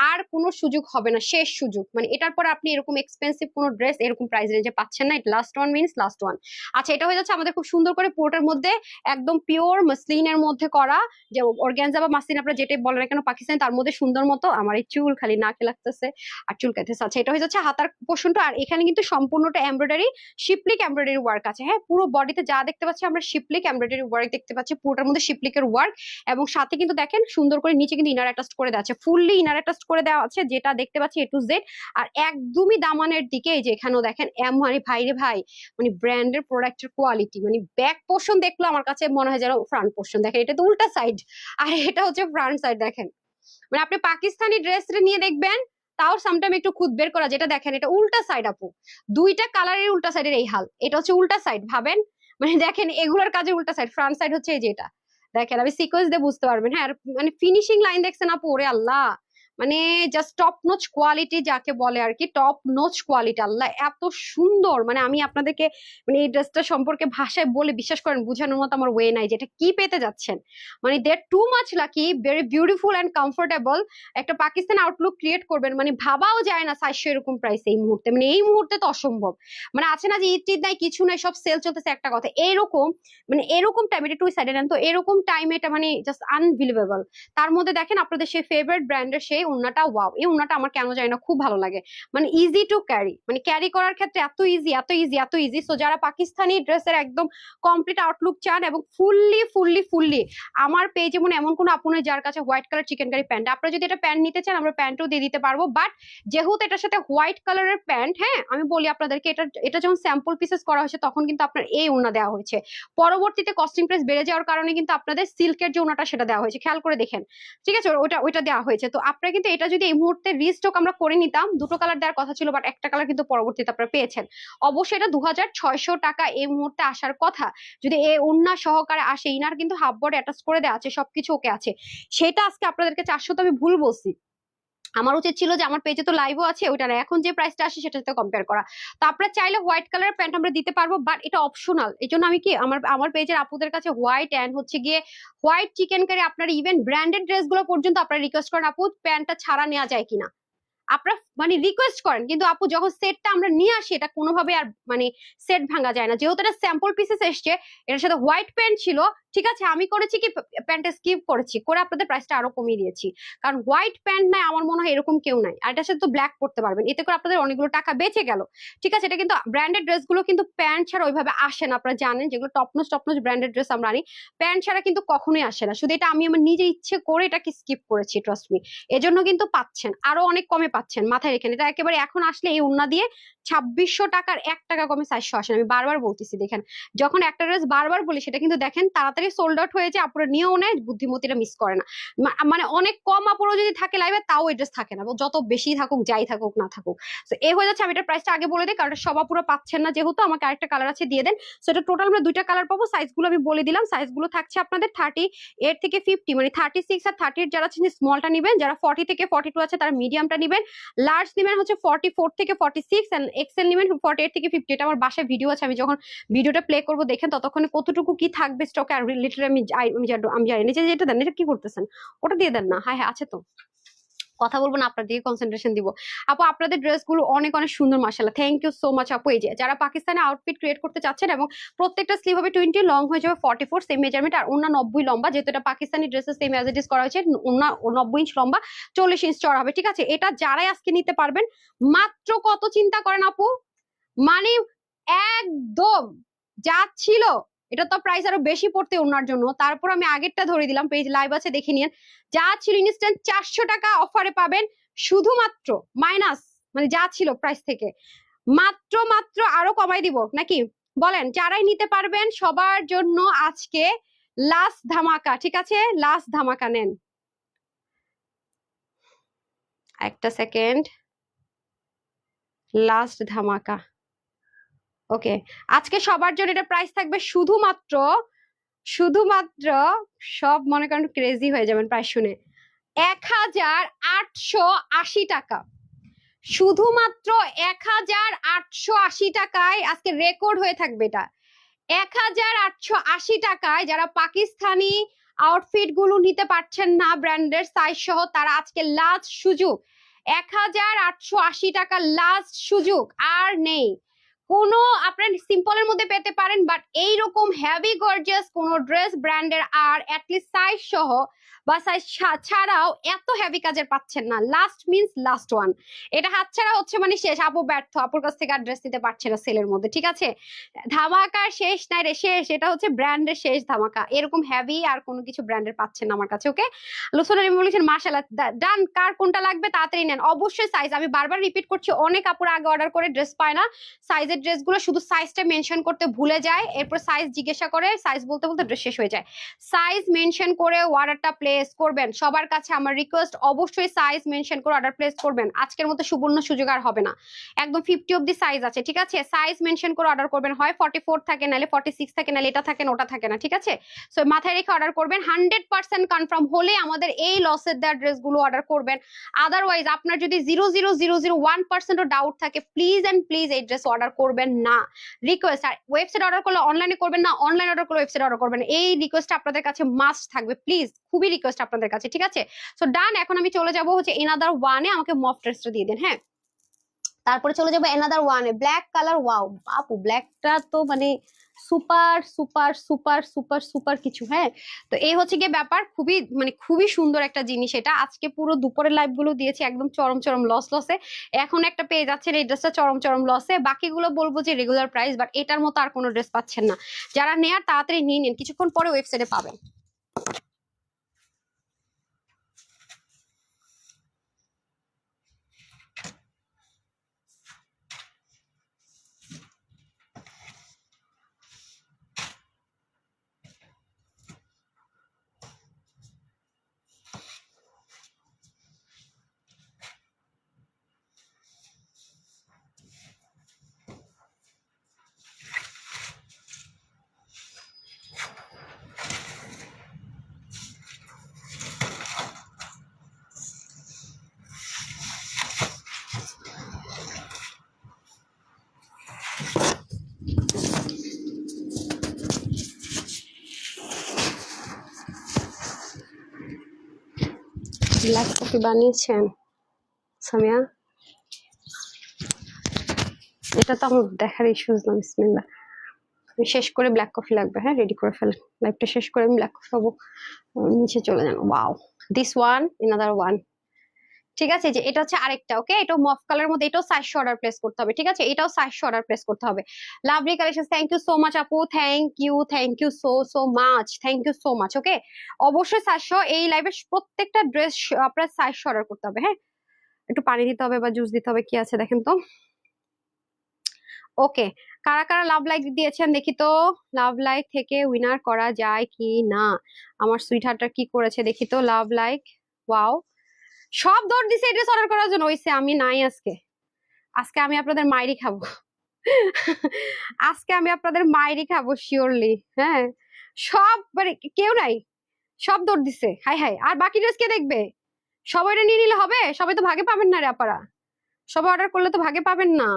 আর কোনো সুযোগ হবে না, শেষ সুযোগ। মানে এটার পর আপনি এরকম এক্সপেন্সিভ কোনো ড্রেস এরকম প্রাইস রেঞ্জে পাচ্ছেন না। Last one means last one. আচ্ছা, এটা হয়ে যাচ্ছে আমাদের খুব সুন্দর করে পোর্টের মধ্যে একদম পিওর মসলিনের মধ্যে করা, যে অর্গানজা বা মাসলিন আপনারা যেটাই বলেন না কেন পাকিস্তানি, তার মধ্যে সুন্দর মতো আমার এই চুল খালি নাকে লাগতেছে আর চুল কাটতেছে। আচ্ছা, এটা হয়ে যাচ্ছে হাতার পোর্শনটা, আর এখানে কিন্তু সম্পূর্ণটা এমব্রয়ডারি, শিপলিক এমব্রয়ডারি ওয়ার্ক আছে। হ্যাঁ, পুরো বডিতে যা দেখতে পাচ্ছি আমরা শিপলিক এমব্রয়ডারি ওয়ার্ক দেখতে পাচ্ছি, পুরোটার মধ্যে শিপলিকের ওয়ার্ক। এবং সাথে কিন্তু দেখেন সুন্দর করে নিচে কিন্তু ইনার অ্যাটাচ করে দেওয়া আছে, ফুললি ইনার অ্যাটাচ করে দেওয়া আছে, যেটা দেখতে পাচ্ছি A to Z। আর একদমই দামানের দিকে এই যে এখানেও দেখেন মানে ভাই রে ভাই, মানে ব্র্যান্ডের প্রোডাক্টের কোয়ালিটি, মানে ব্যাক পোর্শন দেখলো আমার কাছে মনে হয় যেন ফ্রন্ট পোর্শন। দেখেন এটা তো উল্টা সাইড, আর এটা হচ্ছে ফ্রন্ট সাইড। দেখেন, মানে আপনি পাকিস্তানি ড্রেস নিয়ে দেখবেন, তাও সামটাইম একটু খুদ বের করা, যেটা দেখেন এটা উল্টা সাইড আপু, দুইটা কালারের উল্টা সাইডের এই হাল। এটা হচ্ছে উল্টা সাইড, ভাবেন মানে দেখেন এগুলোর কাজে উল্টা সাইড, ফ্রন্ট সাইড হচ্ছে এই যে এটা। দেখেন, আমি সিকোয়েন্স দিয়ে বুঝতে পারবেন। হ্যাঁ, আর মানে ফিনিশিং লাইন দেখছেন আপু, ওরে আল্লাহ, মানে জাস্ট টপ নোচ কোয়ালিটি যাকে বলে আর কি, টপ নোচ কোয়ালিটি। আল্লাহ এত সুন্দর, মানে আমি আপনাদেরকে মানে এই ড্রেসটা সম্পর্কে ভাষায় বলে বিশ্বাস করেন বোঝানোর মতো আমার ওয়ে নাই, যেটা কি পেতে যাচ্ছেন। মানে they too much lucky, very beautiful and comfortable একটা পাকিস্তান আউটলুক ক্রিয়েট করবেন, মানে ভাবাও যায় না 400 এরকম প্রাইস এই মুহূর্তে, মানে এই মুহূর্তে তো অসম্ভব। মানে আছে না যে ঈদ টিদ নাই কিছু নাই, সব সেল চলতেছে, একটা কথা এইরকম, মানে এরকম টাইম, এটা টু সাইডে নেন তো, এরকম টাইমে এটা মানে জাস্ট আনবিলিভেবল। তার মধ্যে দেখেন আপনাদের সেই ফেভারিট ব্র্যান্ডের সেই উন্নাটা, ওয়াও, এই উন্নাটা আমার কেন জানি না খুব ভালো লাগে। মানে ইজি টু ক্যারি, মানে ক্যারি করার ক্ষেত্রে এত ইজি এত ইজি এত ইজি। সো যারা পাকিস্তানি ড্রেসের একদম কমপ্লিট আউটলুক চান এবং ফুললি ফুললি ফুললি, আমার পেজে মনে এমন কোনো আপু নেই যার কাছে white colour chikankari pant, আপনারা যদি এটা প্যান্ট নিতে চান আমরা প্যান্টও দিয়ে দিতে পারবো। বাট যেহেতু এটার সাথে হোয়াইট কালারের প্যান্ট, হ্যাঁ আমি বলি আপনাদেরকে, এটা এটা যখন স্যাম্পল পিসেস করা হয়েছে তখন কিন্তু আপনার এই ওড়না দেওয়া হয়েছে, পরবর্তীতে কস্টিং প্রাইস বেড়ে যাওয়ার কারণে কিন্তু আপনাদের সিল্কের যে ওড়নাটা সেটা দেওয়া হয়েছে, খেয়াল করে দেখেন, ঠিক আছে, ওইটা দেওয়া হয়েছে। তো আপনারা কিন্তু এটা যদি এই মুহূর্তে রিস্টক আমরা করে নিতাম, দুটো কালার দেওয়ার কথা ছিল, বাট একটা কালার কিন্তু পরবর্তীতে আপনারা পেয়েছেন। অবশ্যই এটা 2600 টাকা এই মুহূর্তে আসার কথা, যদি এই ওড়না সহকারে আসে, ইনার কিন্তু হাফ বডি অ্যাটাচ করে দেওয়া আছে, সবকিছু ওকে আছে, সেটা আজকে আপনাদেরকে 400, তো আমি ভুল বলছি। আমার উচিত ছিল যে আমার পেজে তো লাইভও আছে, ওইটা এখন যে প্রাইসটা আসে সেটার সাথে কম্পেয়ার করা। তো আপনারা চাইলে হোয়াইট কালারের প্যান্ট আমরা দিতে পারবো, বাট এটা অপশনাল। এই জন্য আমি কি আমার পেজের আপুদের কাছে হোয়াইট এন্ড হচ্ছে গিয়ে হোয়াইট চিকেন কারি, আপনারা ইভেন ব্র্যান্ডেড ড্রেস গুলো পর্যন্ত আপনারা রিকোয়েস্ট করেন আপু প্যান্টটা ছাড়া নেওয়া যায় কিনা। আপনারা মানে রিকোয়েস্ট করেন, কিন্তু আপু যখন সেটটা আমরা নিয়ে আসি এটা কোনোভাবে আর মানে সেট ভাঙা যায় না, যেহেতু এটা স্যাম্পল পিসেস এসছে, এটার সাথে হোয়াইট প্যান্ট ছিল, ঠিক আছে, আমি করেছি কি প্যান্টটা স্কিপ করেছি করে আপনাদের প্রাইসটা আরো কমিয়ে দিয়েছি, কারণ হোয়াইট প্যান্ট নাই আমার মনে হয় এরকম কেউ নাই, আর এটার সাথে তো ব্ল্যাক পড়তে পারবেন, এতে করে আপনাদের অনেকগুলো টাকা বেঁচে গেল, ঠিক আছে। এটা কিন্তু ব্র্যান্ডেড ড্রেসগুলো কিন্তু প্যান্ট ছাড়া ওইভাবে আসে না, আপনারা জানেন, যেগুলো টপনোজ টপনোজ ব্র্যান্ডেড ড্রেস আমরা আনি প্যান্ট ছাড়া কিন্তু কখনোই আসে না, শুধু এটা আমি আমার নিজে ইচ্ছে করে এটাকে স্কিপ করেছি, ট্রাস্ট মি। এজন্য কিন্তু পাচ্ছেন আরো অনেক কমে পাচ্ছেন, মাথায় রেখেন, এটা একেবারে এখন আসলে এই ওন্না দিয়ে 2600 টাকার 1 টাকা কমে 400 আসেন, আমি বারবার বলতেছি, দেখেন যখন একটা ড্রেস বারবার বলি সেটা কিন্তু দেখেন তাড়াতাড়ি সোল্ড আউট হয়ে যায়, আপুরা নিয়েও নেয়, বুদ্ধিমতীরা মিস করে না, মানে অনেক কম আপুরও যদি থাকে লাইভে তাও এই ড্রেস থাকে না, যত বেশি থাকুক যাই থাকুক না থাকুক। তো এই হয়ে যাচ্ছে, আমি এটার প্রাইসটা আগে বলে দিই, কারণ সব আপুরা পাচ্ছেন না, যেহেতু আমাকে আরেকটা কালার আছে দিয়ে দেন। সো এটা টোটাল আমরা 2টা কালার পাবো, সাইজগুলো আমি বলে দিলাম, সাইজগুলো থাকছে আপনাদের 38 থেকে 50, মানে 36 আর 38 যারা আছেন স্মলটা নিবেন, যারা 40 থেকে 42 আছে তারা মিডিয়ামটা নিবেন, লার্জ নিবেন হচ্ছে 44 থেকে 46, এন্ড এক্সেল নিবেন 48 থেকে 50। এটা আমার বাসায় ভিডিও আছে, আমি যখন ভিডিওটা প্লে করবো দেখেন ততক্ষণে কতটুকু কি থাকবে স্টকে, আর লিটারালি আমি জানি নিচে যেটা দেন, এটা কি করতেছেন, ওটা দিয়ে দেন না, হ্যাঁ হ্যাঁ আছে তো, কথা বলবো না, আপনার দিকে কনসেন্ট্রেশন দিব। আপু আপনাদের ড্রেসগুলো অনেক অনেক সুন্দর, মাশাআল্লাহ, থ্যাংক ইউ সো মাচ আপু। এই যে যারা পাকিস্তানে আউটফিট ক্রিয়েট করতে চাচ্ছেন, এবং প্রত্যেকটা স্লিভ হবে 20, লং হয়ে যাবে 44, সেম মেজারমেন্ট, আর ওন্না 90 লম্বা, যেহেতু এটা পাকিস্তানি ড্রেসের সেম অ্যাজ ইট ইজ করা হয়েছে, ওন্না 90 ইঞ্চ লম্বা, 40 ইঞ্চ চড়া হবে, ঠিক আছে। এটা যারাই আজকে নিতে পারবেন মাত্র কত চিন্তা করেন আপু, মানে একদম যা ছিল, এটা তো প্রাইস আরো বেশি পড়তে ওনার জন্য, তারপর আমি আগেরটা ধরে দিলাম, পেজ লাইভ আছে দেখে নিন, যা ছিল ইনস্ট্যান্ট 400 টাকা অফারে পাবেন, শুধুমাত্র মাইনাস, মানে যা ছিল প্রাইস থেকে মাত্র মাত্র আরো কমাই দিব নাকি বলেন, যারাই নিতে পারবেন সবার জন্য আজকে লাস্ট ধামাকা, ঠিক আছে, লাস্ট ধামাকা নেন, একটা সেকেন্ড, লাস্ট ধামাকা, ওকে, আজকে সবার জন্য এটা প্রাইস থাকবে শুধুমাত্র, শুধুমাত্র, সব মনে করেন ক্রেজি হয়ে যাবেন প্রাইস শুনে, 1880 টাকা, শুধুমাত্র 1880 টাকায় আজকে রেকর্ড হয়ে থাকবে এটা, 1880 টাকায় যারা পাকিস্তানি আউটফিট গুলো নিতে পারছেন না ব্র্যান্ডের সাইজ সহ, তারা আজকে লাস্ট সুযোগ, 1880 টাকা লাস্ট সুযোগ, আর নেই কোনো, আপনার সিম্পলের মধ্যে পেতে পারেন, বাট এইরকম হেভি গর্জিয়াস কোন ড্রেস ব্র্যান্ডের আর অ্যাটলিস্ট সাইজ সহ বা সাইজ ছাড়াও এত হেভি কাজের পাচ্ছেন না, লাস্ট মিন্স লাস্ট ওয়ান, এটা হাতছাড়া হচ্ছে মানে শেষ, আপু ব্যর্থ, আপুর কাছ থেকে আর ড্রেস নিতে পারছে না সেলের মধ্যে, ঠিক আছে, ধামাকার শেষ নাই রে, শেষ, এটা হচ্ছে ব্র্যান্ডের শেষ ধামাকা, এরকম হেভি আর কোনো কিছু ব্র্যান্ডের পাচ্ছেন না আমার কাছে। ওকে, লুসনা রিভলিউশন, মাশাআল্লাহ, ডান, কার কোনটা লাগবে তাড়াতাড়ি নেন, অবশ্যই সাইজ, আমি বারবার রিপিট করছি, অনেক আপুরা আগে অর্ডার করে ড্রেস পায় না, সাইজের ড্রেসগুলো শুধু সাইজটা মেনশন করতে ভুলে যায়, এরপর সাইজ জিজ্ঞাসা করে, সাইজ বলতে বলতে ড্রেস শেষ হয়ে যায়, সাইজ মেনশন করে অর্ডারটা প্লেস করবেন, সবার কাছে আমার রিকোয়েস্ট, অবশ্যই সাইজ মেনশন করে অর্ডার প্লেস করবেন, আজকের মতো সুবর্ণ সুযোগ আর হবে না, একদম 50 অবধি সাইজ আছে, ঠিক আছে, সাইজ মেনশন করে অর্ডার করবেন, হয় 44 থাকে, নালে 46 থাকে, নালে এটা থাকে না ওটা থাকে না, ঠিক আছে, সো মাথায় রেখে অর্ডার করবেন, 100% কনফার্ম হলে আমাদের এই লসের দেওয়া ড্রেসগুলো অর্ডার করবেন, আদারওয়াইজ আপনার যদি 0.001% ডাউট থাকে, প্লিজ এন্ড প্লিজ এই ড্রেস অর্ডার করবেন না, রিকোয়েস্ট। আর ওয়েবসাইট অর্ডার করলে অনলাইনে করবেন না, অনলাইন অর্ডার করলে ওয়েবসাইট অর্ডার করবেন, এই রিকোয়েস্ট আপনাদের কাছে মাস্ট থাকবে, প্লিজ, খুবই রিকোয়েস্ট আপনাদের কাছে, ঠিক আছে। সো ডান, এখন আমি চলে যাব হচ্ছে এনাদার ওয়ানে, আমাকে মফ ড্রেসটা দিয়ে দেন, হ্যাঁ, তারপরে চলে যাবো এনাদার ওয়ানে, ব্ল্যাক কালার, ওয়াও আপু ব্ল্যাকটা তো মানে super super super super super কিছু, হ্যাঁ, তো এই হচ্ছে গিয়ে ব্যাপার, খুবই মানে খুবই সুন্দর একটা জিনিস, এটা আজকে পুরো দুপুরের লাইভ গুলো দিয়েছি একদম চরম চরম লসে, এখন একটা পেয়ে যাচ্ছেন এই ড্রেসটা চরম চরম লসে, বাকিগুলো বলবো যে রেগুলার প্রাইস, বাট এটার মতো আর কোনো ড্রেস পাচ্ছেন না, যারা নেয়ার তাড়াতাড়ি নিয়ে নিন, কিছুক্ষণ পরে ওয়েবসাইটে পাবেন। ব্ল্যাক কফি বানিয়েছেন সামিয়া? এটা তো আমার দেখার ইস্যুস না। বিসমিল্লাহ, শেষ করে ব্ল্যাক কফি লাগবে। হ্যাঁ, রেডি করে ফেলেন। লাইভটা শেষ করে আমি ব্ল্যাক কফি খাবো। নিচে চলে যান। Wow, this one, another one. ঠিক আছে, যে এটা হচ্ছে আরেকটা। ওকে, এটাও মফ কালার মধ্যে, এটাও 400 অর্ডার প্লেস করতে হবে। ঠিক আছে, এটাও 400 অর্ডার প্লেস করতে হবে। Lovely collection, thank you so much আপু, thank you so much, thank you so much. Okay, অবশ্যই 400, এই লাইভের প্রত্যেকটা ড্রেস আপনার 400 অর্ডার করতে হবে। হ্যাঁ, একটু পানি দিতে হবে বা জুস দিতে হবে, কি আছে দেখেন তো। ওকে, কারা কারা লাভ লাইক দিয়েছেন দেখি তো। লাভ লাইক থেকে উইনার করা যায় কি না। আমার সুইট হার্টটা কি করেছে দেখি তো। লাভ লাইক, ওয়াও, সব দৌড় দিছে এড্রেস অর্ডার করার জন্য। হইছে, আমি নাই আজকে। আজকে আমি আপনাদের মাইরি খাবো। আজকে আমি আপনাদের মাইরি খাবো শিওরলি। হ্যাঁ, সব মানে কেউ নাই, সব দৌড় দিছে। হাই হাই, আর বাকি ড্রেস কে দেখবে? সবাই নিয়ে নিলে হবে? সবাই তো ভাগে পাবেন না রে আপারা, সবাই অর্ডার করলে তো ভাগে পাবেন না।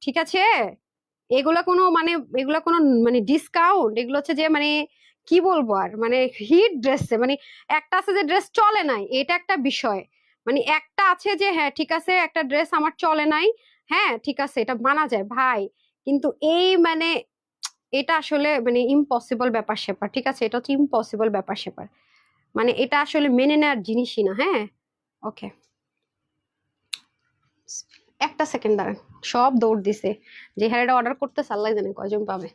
ঠিক আছে, এগুলা কোনো মানে, এগুলা কোনো মানে ডিসকাউন্ট, এগুলো হচ্ছে যে মানে কি বলবো আর, মানে হিট ড্রেস। মানে একটা আছে যে ড্রেস চলে নাই, এটা একটা বিষয়। মানে একটা আছে যে হ্যাঁ ঠিক আছে, একটা ড্রেস আমার চলে নাই, হ্যাঁ ঠিক আছে, এটা মানা যায় ভাই। কিন্তু এই মানে এটা আসলে মানে ইম্পসিবল ব্যাপার স্যাপার। ঠিক আছে, এটা হচ্ছে ইম্পসিবল ব্যাপার স্যাপার। মানে এটা আসলে মেনে নেওয়ার জিনিসই না। হ্যাঁ, ওকে, একটা সেকেন্ড দাঁড়ান। সব দৌড় দিছে, যে হ্যাঁ অর্ডার করতে আল্লাহ জানে কয়জন পাবে।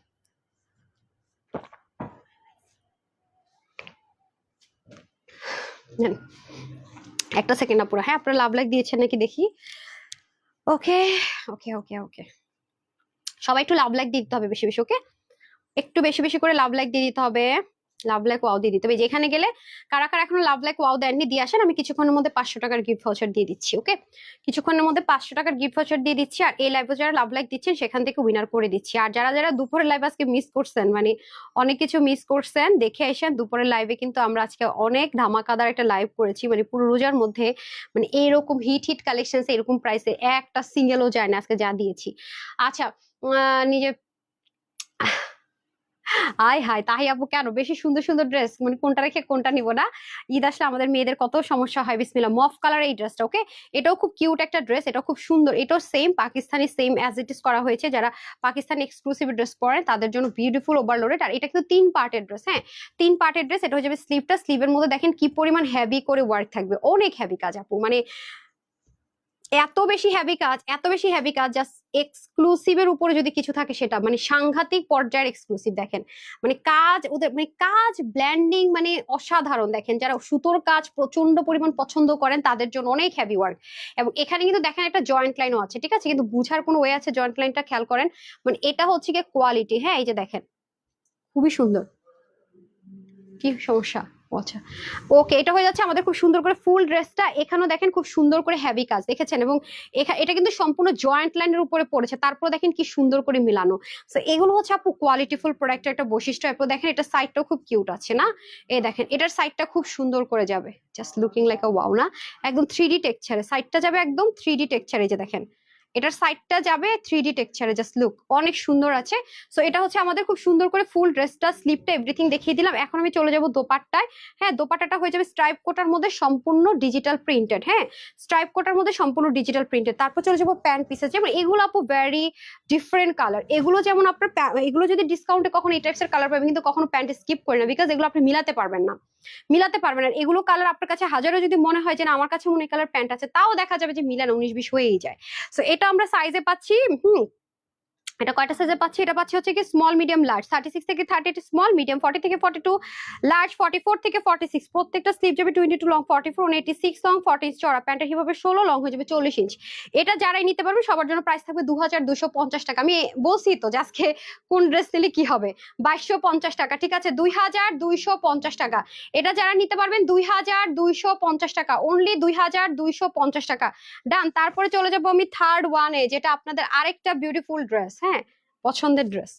একটা সেকেন্ড আপুরা। হ্যাঁ, আপনারা লাভ লাইক দিয়েছেন নাকি দেখি। ওকে ওকে ওকে ওকে, সবাই একটু লাভ লাইক দিতে হবে বেশি বেশি। ওকে, একটু বেশি বেশি করে লাভ লাইক দিয়ে দিতে হবে। লাভ লাইক ওয়াও দিয়ে দিতে হবে। যেখানে গেলে কারা কারা এখনো লাভ লাইক ওয়াও দেননি দিয়ে আসেন, আমি কিছুক্ষণের মধ্যে 500 টাকার গিফট ভাউচার দিয়ে দিচ্ছি। ওকে, কিছুক্ষণের মধ্যে 500 টাকার গিফট ভাউচার দিয়ে দিচ্ছি। আর এই লাইভে যারা লাভ লাইক দিচ্ছেন সেখান থেকে উইনার করে দিচ্ছি। আর যারা যারা দুপুরের লাইভ আজকে মিস করছেন, মানে অনেক কিছু মিস করছেন, দেখে আসেন দুপুরের লাইভে। কিন্তু আমরা আজকে অনেক ধামাকাদার একটা লাইভ করেছি, মানে পুরো রোজার মধ্যে মানে এইরকম হিট হিট কালেকশন এরকম প্রাইসে একটা সিঙ্গেলও যায় না আজকে যা দিয়েছি। আচ্ছা, নিজে হাই হাই তাহি আপু, কেন বেশি সুন্দর সুন্দর ড্রেস, মানে কোনটা রেখে কোনটা নিব না। ঈদ আসলে আমাদের মেয়েদের কত সমস্যা হয়। বিসমিল্লাহ, মফ কালার এই ড্রেসটা। ওকে, এটাও খুব কিউট একটা ড্রেস, এটাও খুব সুন্দর। এটাও same Pakistani, same as it is করা হয়েছে। যারা পাকিস্তানি এক্সক্লুসিভ ড্রেস পরেন তাদের জন্য বিউটিফুল ওভারলোডেড। আর এটা কিন্তু 3 পার্টের ড্রেস। হ্যাঁ, 3 পার্টের ড্রেস। এটা হয়ে যাবে স্লিভটা, স্লিভের মধ্যে দেখেন কি পরিমাণ হেভি করে ওয়ার্ক থাকবে, অনেক হেভি কাজ আপু, মানে এত বেশি হেভি কাজ, এত বেশি হেভি কাজ। জাস্ট এক্সক্লুসিভের উপরে যদি কিছু থাকে সেটা মানে সাংঘাতিক পর্যায়ের এক্সক্লুসিভ। দেখেন মানে কাজ, ওদের মানে কাজ ব্ল্যান্ডিং মানে অসাধারণ। দেখেন যারা সুতোর কাজ প্রচন্ড পরিমাণ পছন্দ করেন তাদের জন্য অনেক হেভি ওয়ার্ক। এবং এখানে কিন্তু দেখেন একটা জয়েন্ট লাইনও আছে। ঠিক আছে, কিন্তু বুঝার কোনো ওয়ে আছে, জয়েন্ট লাইনটা খেয়াল করেন। মানে এটা হচ্ছে গিয়ে কোয়ালিটি। হ্যাঁ, এই যে দেখেন খুবই সুন্দর। কি সমস্যা? ও আচ্ছা, ওকে, এটা হয়ে যাচ্ছে আমাদের খুব সুন্দর করে ফুল ড্রেসটা। এখানেও দেখেন খুব সুন্দর করে হেভি কাজ দেখেছেন। এবং এটা কিন্তু সম্পূর্ণ জয়েন্ট লাইনের উপরে পড়েছে, তারপর দেখেন কি সুন্দর করে মিলানো। তো এগুলো হচ্ছে আপু কোয়ালিটিফুল প্রোডাক্টের একটা বৈশিষ্ট্য। এরপর দেখেন এটা সাইডটাও খুব কিউট আছে না। এই দেখেন এটার সাইডটা খুব সুন্দর করে যাবে, জাস্ট লুকিং লাইক আ ওয়াও না। একদম 3D টেক্সচারে সাইডটা যাবে, একদম 3D টেক্সচারে। যে দেখেন এটার সাইডটা যাবে 3D টেক্সচারে, জাস্ট লুক অনেক সুন্দর আছে। সো এটা হচ্ছে আমাদের খুব সুন্দর করে ফুল ড্রেসটা, স্লিপটা, এভরিথিং দেখিয়ে দিলাম। এখন আমি চলে যাব দোপাট্টায়। হ্যাঁ, দোপাট্টাটা হয়ে যাবে স্ট্রাইপ কোটার মধ্যে সম্পূর্ণ ডিজিটাল প্রিন্টেড। হ্যাঁ, স্ট্রাইপ কোটার মধ্যে সম্পূর্ণ ডিজিটাল প্রিন্টেড। তারপর চলে যাবো প্যান্ট পিসেস, যেমন এগুলো আপু ভেরি ডিফারেন্ট কালার। এগুলো যেমন আপনার এগুলো যদি ডিসকাউন্টে কখনো এই টাইপসের কালার পাবেন, কিন্তু কখনো প্যান্ট স্কিপ করে না, বিকজ এগুলো আপনি মিলাতে পারবেন না, মিলাতে পারবেন। আর এগুলো কালার আপনার কাছে হাজারো যদি মনে হয় যে না আমার কাছে মনে কালার প্যান্ট আছে, তাও দেখা যাবে যে মিলানো 19-20 হয়েই যায়। সো এটা আমরা সাইজে পাচ্ছি। এটা কয়টা সাইজে পাচ্ছি? এটা পাচ্ছি হচ্ছে কি স্মল, মিডিয়াম, লার্জ। 36 থেকে 38 স্মল, মিডিয়াম 40 থেকে 42, লার্জ 44 থেকে 46। প্রত্যেকটা স্লিভ যাবে 22 লং, 44 86 লং, 40 চড়া। প্যান্টের হিপ হবে 16, লং হয়ে যাবে 40 ইঞ্চ। এটা যারাই নিতে পারবে সবার জন্য প্রাইস থাকবে 2250 টাকা। আমি বলছি তো যে আজকে কোন ড্রেস নিলে কি হবে, 2250 টাকা। ঠিক আছে, 2250 টাকা। এটা যারা নিতে পারবেন 2250 টাকা, অনলি 2250 টাকা। ডান। তারপরে চলে যাবো আমি থার্ড ওয়ানে, যেটা আপনাদের আরেকটা বিউটিফুল ড্রেস। হ্যাঁ, পছন্দের ড্রেস।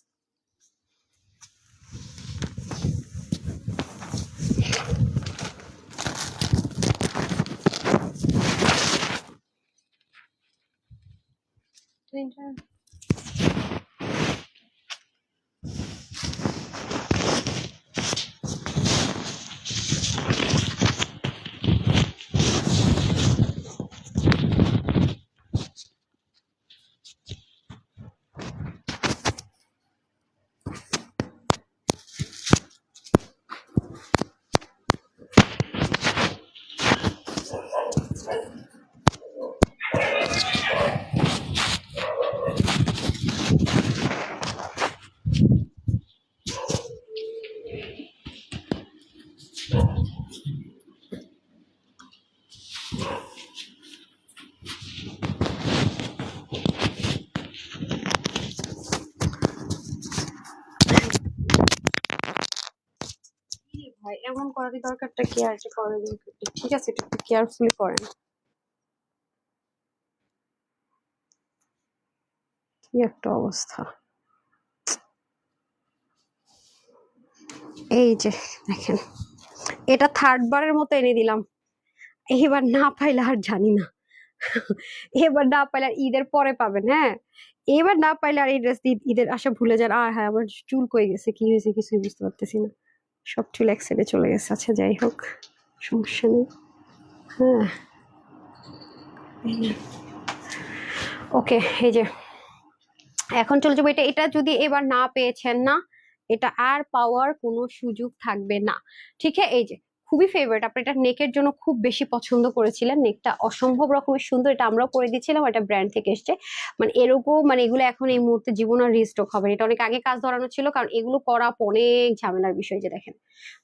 এমন করারই দরকারটা কি আর এটা করার দরকার কি? ঠিক আছে, এটা একটু কেয়ারফুলি করেন। কি একটা অবস্থা। এই যে দেখেন, এটা থার্ড বারের মতো এনে দিলাম, এবার না পাইলে আর জানি না। এবার না পাইলে আর ঈদের পরে পাবেন, হ্যাঁ। এবার না পাইলে আর এই ড্রেস ঈদের আশা ভুলে যান। আর হ্যাঁ, আমার চুল কই গেছে, কি হয়েছে কিছুই বুঝতে পারতেছি না, সব চুল এক সাইডে চলে গেছে। আচ্ছা যাই হোক, সমস্যা নেই। হ্যাঁ, ওকে। এই যে এখন চলে যাবো, এটা এটা যদি এবার না পেয়েছেন না, এটা আর পাওয়ার কোনো সুযোগ থাকবে না। ঠিক আছে, এই যে খুবই ফেভারিট, আপনি এটা নেকের জন্য খুব বেশি পছন্দ করেছিলেন, নেকটা অসম্ভব রকমের সুন্দর, এটা আমরাও করে দিয়েছিলাম, এটা ব্র্যান্ড থেকে এসছে। মানে এরকম, মানে এগুলো এখন এই মুহূর্তে জীবন আর রিস্টক হবে না। এটা অনেক আগে কাজ ধরানো ছিল, কারণ এগুলো করা অনেক ঝামেলার বিষয়। যে দেখেন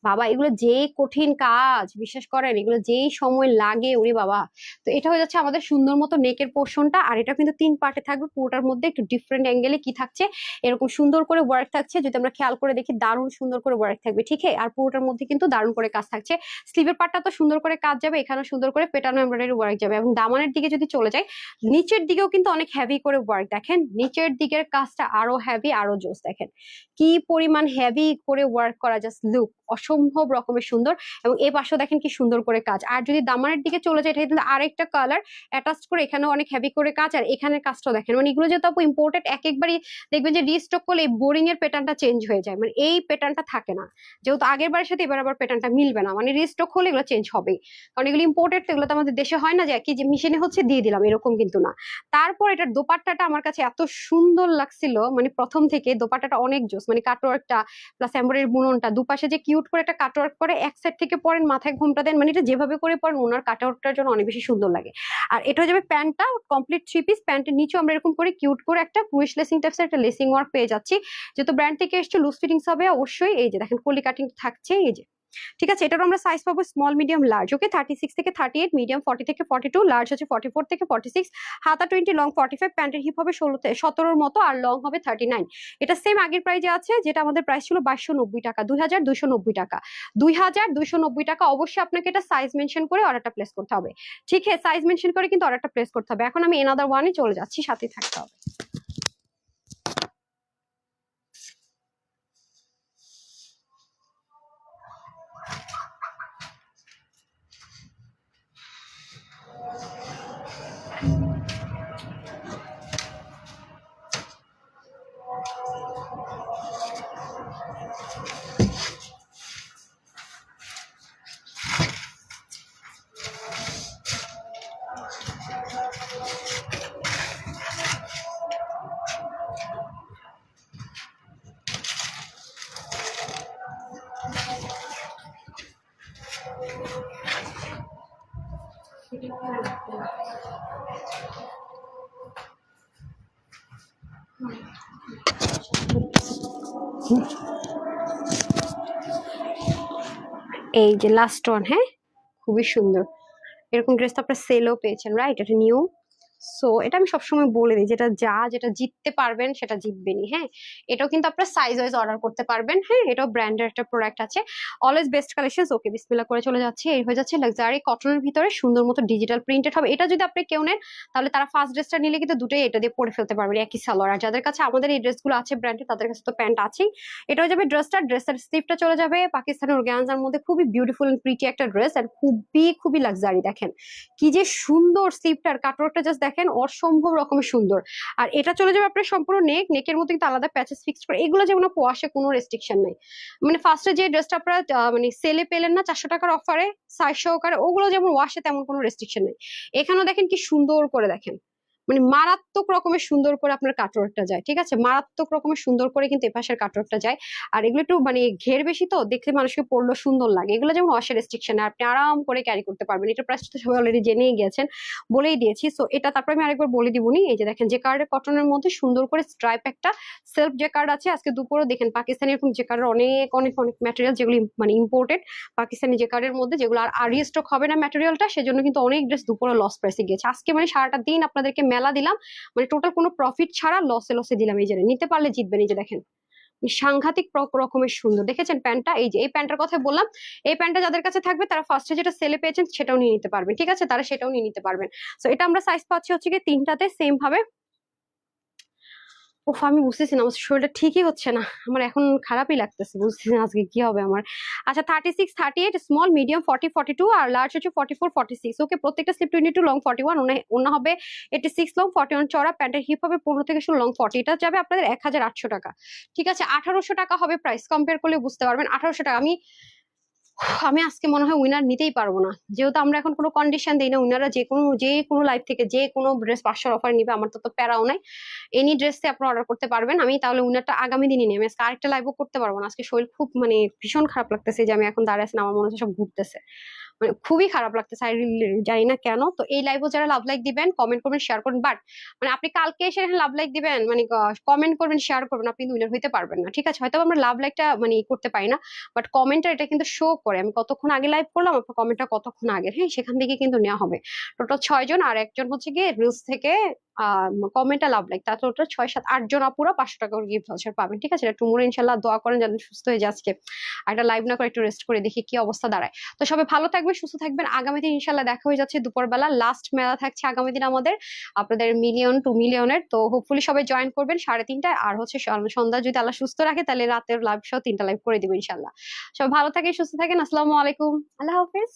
বাবা, এগুলো যে কঠিন কাজ, বিশ্বাস করেন, এগুলো যেই সময় লাগে ওরে বাবা। তো এটা হয়ে যাচ্ছে আমাদের সুন্দর মতো নেকের পোর্শনটা, আর এটা কিন্তু 3 পার্টে থাকবে। পুরোটার মধ্যে একটু ডিফারেন্ট অ্যাঙ্গেলে কি থাকছে, এরকম সুন্দর করে ওয়ার্ক থাকছে, যদি আমরা খেয়াল করে দেখি দারুণ সুন্দর করে ওয়ার্ক থাকবে। ঠিক আছে, আর পুরোটার মধ্যে কিন্তু দারুণ করে কাজ থাকছে। স্লিভের পার্টটা তো সুন্দর করে কাজ যাবে, এখানে সুন্দর করে পেটানো এমব্রয়ডারি ওয়ার্ক যাবে। এবং দামানের দিকে যদি চলে যায়, নিচের দিকেও কিন্তু অনেক হেভি করে ওয়ার্ক। দেখেন নিচের দিকের কাজটা আরো হেভি, আরো জোস। দেখেন কি পরিমাণ হেভি করে ওয়ার্ক করা, জাস্ট লুক অসম্ভব রকমের সুন্দর। এবং এই পাশেও দেখেন কি সুন্দর করে কাজ। আর যদি দামানের দিকে চলে যায়, এটা কিন্তু আরেকটা কালার অ্যাটাচ করে, এখানেও অনেক হেভি করে কাজ। আর এখানের কাজটাও দেখেন, মানে এগুলো যেহেতু আপু ইম্পোর্টেড, এক একবারই দেখবেন যে রিস্টক করলে এই বোরিং এর প্যাটার্নটা চেঞ্জ হয়ে যায়, মানে এই প্যাটার্নটা থাকে না। যেহেতু আগের বারের সাথে এবার আবার প্যাটার্নটা মিলবে না, মানে রিস্টক হলে এগুলো চেঞ্জ হবে। কারণ এগুলো ইম্পোর্টেড, এগুলো তো আমাদের দেশে হয় না যে কি যে মেশিনে হচ্ছে দিয়ে দিলাম, এরকম কিন্তু না। তারপর এটার দোপাট্টাটা আমার কাছে এত সুন্দর লাগছিল, মানে প্রথম থেকে দোপাট্টাটা অনেক জোস, মানে কাটওয়ার্কটা প্লাস এমব্রয়ডারি বুননটা, দুপাশে যে কিউট করে একটা কাটওয়ার্ক করে, এক সাইড থেকে পরেন, মাথায় ঘোমটা দেন, মানে এটা যেভাবে করে পরেন ওনার কাটওয়ার্কটার জন্য অনেক বেশি সুন্দর লাগে। আর এটা হয়ে যাবে প্যান্টটা, কমপ্লিট 3 পিস। প্যান্টের নিচেও আমরা এরকম করে কিউট করে একটা ক্রুশ লেসিং টাইপসের একটা লেসিং ওয়ার্ক পেয়ে যাচ্ছি। যেহেতু ব্র্যান্ড থেকে এসছে, লুজ ফিটিংস হবে অবশ্যই। এই যে দেখেন কলি কাটিং থাকছে, এই যে ঠিক আছে। এটারও আমরা সাইজ পাবো স্মল, মিডিয়াম, লার্জ। ওকে, 36 থেকে 38, মিডিয়াম 40 থেকে 42, লার্জ হচ্ছে 44 থেকে 46, হাতা 20, লং 45। প্যান্টের হিপ হবে 17 মতো, আর লং হবে 39। এটা সেম আগের প্রাইজে আছে, যেটা আমাদের প্রাইস ছিল 2290 টাকা, 2290 টাকা, 2290 টাকা। অবশ্যই আপনাকে এটা সাইজ মেনশন করে অর্ডারটা প্লেস করতে হবে। ঠিক আছে, সাইজ মেনশন করে কিন্তু অর্ডারটা প্লেস করতে হবে। এখন আমি এনাদার ওয়ানে চলে যাচ্ছি, সাথে থাকতে হবে। এই যে লাস্ট ওয়ান, হ্যাঁ, খুবই সুন্দর। এরকম ড্রেস তো আপনার সেলও পেয়েছেন, রাইট? এটা নিউ। সো এটা আমি সবসময় বলে দিই, যেটা জিততে পারবেন সেটা জিতবেনই, হ্যাঁ। এটাও কিন্তু আপনার সাইজ ওয়াইজ অর্ডার করতে পারবেন, হ্যাঁ। এটাও ব্র্যান্ডের একটা প্রোডাক্ট আছে। Always best collection. ওকে, বিসমিল্লাহ করে চলে যাচ্ছে। এই হয়ে যাচ্ছে লাক্সারি কটনের ভিতরে সুন্দর মতো ডিজিটাল প্রিন্টেড হবে। এটা যদি আপনি কেউ নেন, তাহলে তারা ফার্স্ট ড্রেসটা নিলে কিন্তু দুটোই এটা দিয়ে পরে ফেলতে পারবেন, একই সালোয়ার। আর যাদের কাছে আমাদের এই ড্রেসগুলো আছে ব্র্যান্ডের, তাদের কাছে তো প্যান্ট আছেই। এটা হয়ে যাবে ড্রেসের স্লিভটা চলে যাবে পাকিস্তানি অর্গানজার মধ্যে, খুবই বিউটিফুল এন্ড প্রিটি একটা ড্রেস, আর খুবই খুবই লাক্সারি। দেখেন কি যে সুন্দর স্লিভটার কাটওয়ার্কটা, জাস্ট দেখেন অসম্ভব রকমের সুন্দর। আর এটা চলে যাবে আপনার সম্পূর্ণ নেকের মধ্যে কিন্তু আলাদা প্যাচেস ফিক্সড করে, এগুলো যেমন ওয়াশে কোনো রেস্ট্রিকশন নাই। মানে ফার্স্টে যে ড্রেসটা আপনারা মানে সেলে পেলেন না 400 টাকার অফারে সাইজ সহকারে, ওগুলো যেমন ওয়াশে তেমন কোনো রেস্ট্রিকশন নেই। এখানেও দেখেন কি সুন্দর করে, দেখেন মানে মারাত্মক রকমের সুন্দর করে আপনার কাটওয়ার্কটা যায়। ঠিক আছে, মারাত্মক রকমের সুন্দর করে কিন্তু এপাশের কাটওয়ার্কটা যায়। আর এগুলো একটু মানে ঘের বেশি, তো দেখলে মানুষকে পড়লো সুন্দর লাগে। এগুলো যেমন ওয়াশের রেস্ট্রিকশন, আপনি আরাম করে ক্যারি করতে পারবেন। এটা প্রাইস তো সবাই অলরেডি জেনেই গেছেন, বলেই দিয়েছি। সো এটা তারপর আমি আরেকবার বলে দিবনি। এই যে দেখেন যে কার্ডের কটনের মধ্যে সুন্দর করে স্ট্রাইপ একটা সেলফ যে কার্ড আছে। আজকে দুপুরে দেখেন পাকিস্তানি এরকম যে কার্ডের অনেক অনেক অনেক ম্যাটেরিয়াল, যেগুলো মানে ইম্পোর্টেড পাকিস্তানি যে কার্ডের মধ্যে, যেগুলো আর রিস্টক হবে না ম্যাটেরিয়ালটা, সেজন্য কিন্তু অনেক ড্রেস দুপুরে লস প্রাইসে গেছে। আজকে মানে সারাটা দিন আপনাদেরকে মেলা দিলাম, মানে টোটাল কোনো প্রফিট ছাড়া লসে লসে দিলাম। এই যে নিতে পারলে জিতবেন। এই যে দেখেন সাংঘাতিক রকমের সুন্দর, দেখেছেন প্যান্টটা? এই যে এই প্যান্টটার কথা বললাম, এই প্যান্টটা যাদের কাছে থাকবে তারা ফার্স্টে যেটা সেলে পেয়েছেন সেটাও নিয়ে নিতে পারবেন, ঠিক আছে? তারা সেটাও নিয়ে নিতে পারবেন। তো এটা আমরা সাইজ পাচ্ছি হচ্ছে কি তিনটাতে সেম ভাবে। উফ, আমি বুঝতেছি না, আমার শরীরটা ঠিকই হচ্ছে না, আমার এখন খারাপই লাগতেছে, বুঝতেছি না আজকে কি হবে আমার। আচ্ছা, 36, 38, স্মল, মিডিয়াম 40, 42 আর লার্জ হচ্ছে 44, 46। ওকে, প্রত্যেকটা স্লিপ 22, লং 41, ওনা হবে 86, লং 41 চড়া, প্যান্টের হিপ হবে 15 থেকে শুরু, লং 40। এটা যাবে আপনাদের 1800 টাকা, ঠিক আছে? 1800 টাকা হবে প্রাইস, কম্পেয়ার করলে বুঝতে পারবেন 1800 টাকা। আমি আমি আজকে মনে হয় উইনার নিতেই পারবো না, যেহেতু আমরা এখন কোনো কন্ডিশন দিই না, উইনাররা যে কোনো লাইভ থেকে যে কোনো ড্রেস 500 অফার নিবে, আমার তো প্যারাও নাই। এনি ড্রেসে আপনি অর্ডার করতে পারবেন। আমি তাহলে উইনারটা আগামী দিনই নেই, আমি আজকে আরেকটা লাইভও করতে পারবো না, আজকে শরীর খুব মানে ভীষণ খারাপ লাগতেছে, যে আমি এখন দাঁড়িয়ে আছি না, আমার মনে হচ্ছে সব ঘুরতেছে, মানে খুবই খারাপ লাগতেছে। জানি না কেন। তো এই লাইভও যারা লাভ লাইক দিবেন, কমেন্ট করবেন, শেয়ার করবেন, বাট মানে আপনি কালকে এসে লাভ লাইক দিবেন, মানে কমেন্ট করবেন, শেয়ার করবেন, আপনি উইনার হইতে পারবেন না, ঠিক আছে? হয়তো আমরা লাভ লাইকটা মানে করতে পারি না, বাট কমেন্টটা এটা কিন্তু শো করে আমি কতক্ষণ আগে লাইভ করলাম, আপনার কমেন্টটা কতক্ষণ আগে, হ্যাঁ, সেখান থেকে কিন্তু নেওয়া হবে। টোটাল 6 জন, আর একজন হচ্ছে গিয়ে রিলস থেকে কমেন্টটা লাভ লাইক, তার টোটাল 6, 7, 8 জন আপুরা 500 টাকা করে গিফট ভাউচার পাবেন, ঠিক আছে? এটা টুমোরো ইনশাল্লাহ দোয়া করেন যেন সুস্থ হয়ে যায় আজকে, আর একটা লাইভ না করে একটু রেস্ট করে দেখি কি অবস্থা দাঁড়ায়। তো সবাই ভালো থাকবেন, সুস্থ থাকবেন। আগামী দিন ইনশাল্লাহ দেখা হয়ে যাচ্ছে দুপুরবেলা, লাস্ট মেলা থাকছে আগামী দিন আমাদের, আপনাদের 1,000,000, 2,000,000-এর। তো হোপফুলি সবাই জয়েন করবেন 3:30টায়, আর হচ্ছে সন্ধ্যা যদি আল্লাহ সুস্থ রাখে তাহলে রাতের লাইভ সহ 3টা লাইভ করে দিবেন ইনশাল্লাহ। সবাই ভালো থাকেন, সুস্থ থাকেন, আসসালামু আলাইকুম, আল্লাহ হাফেজ।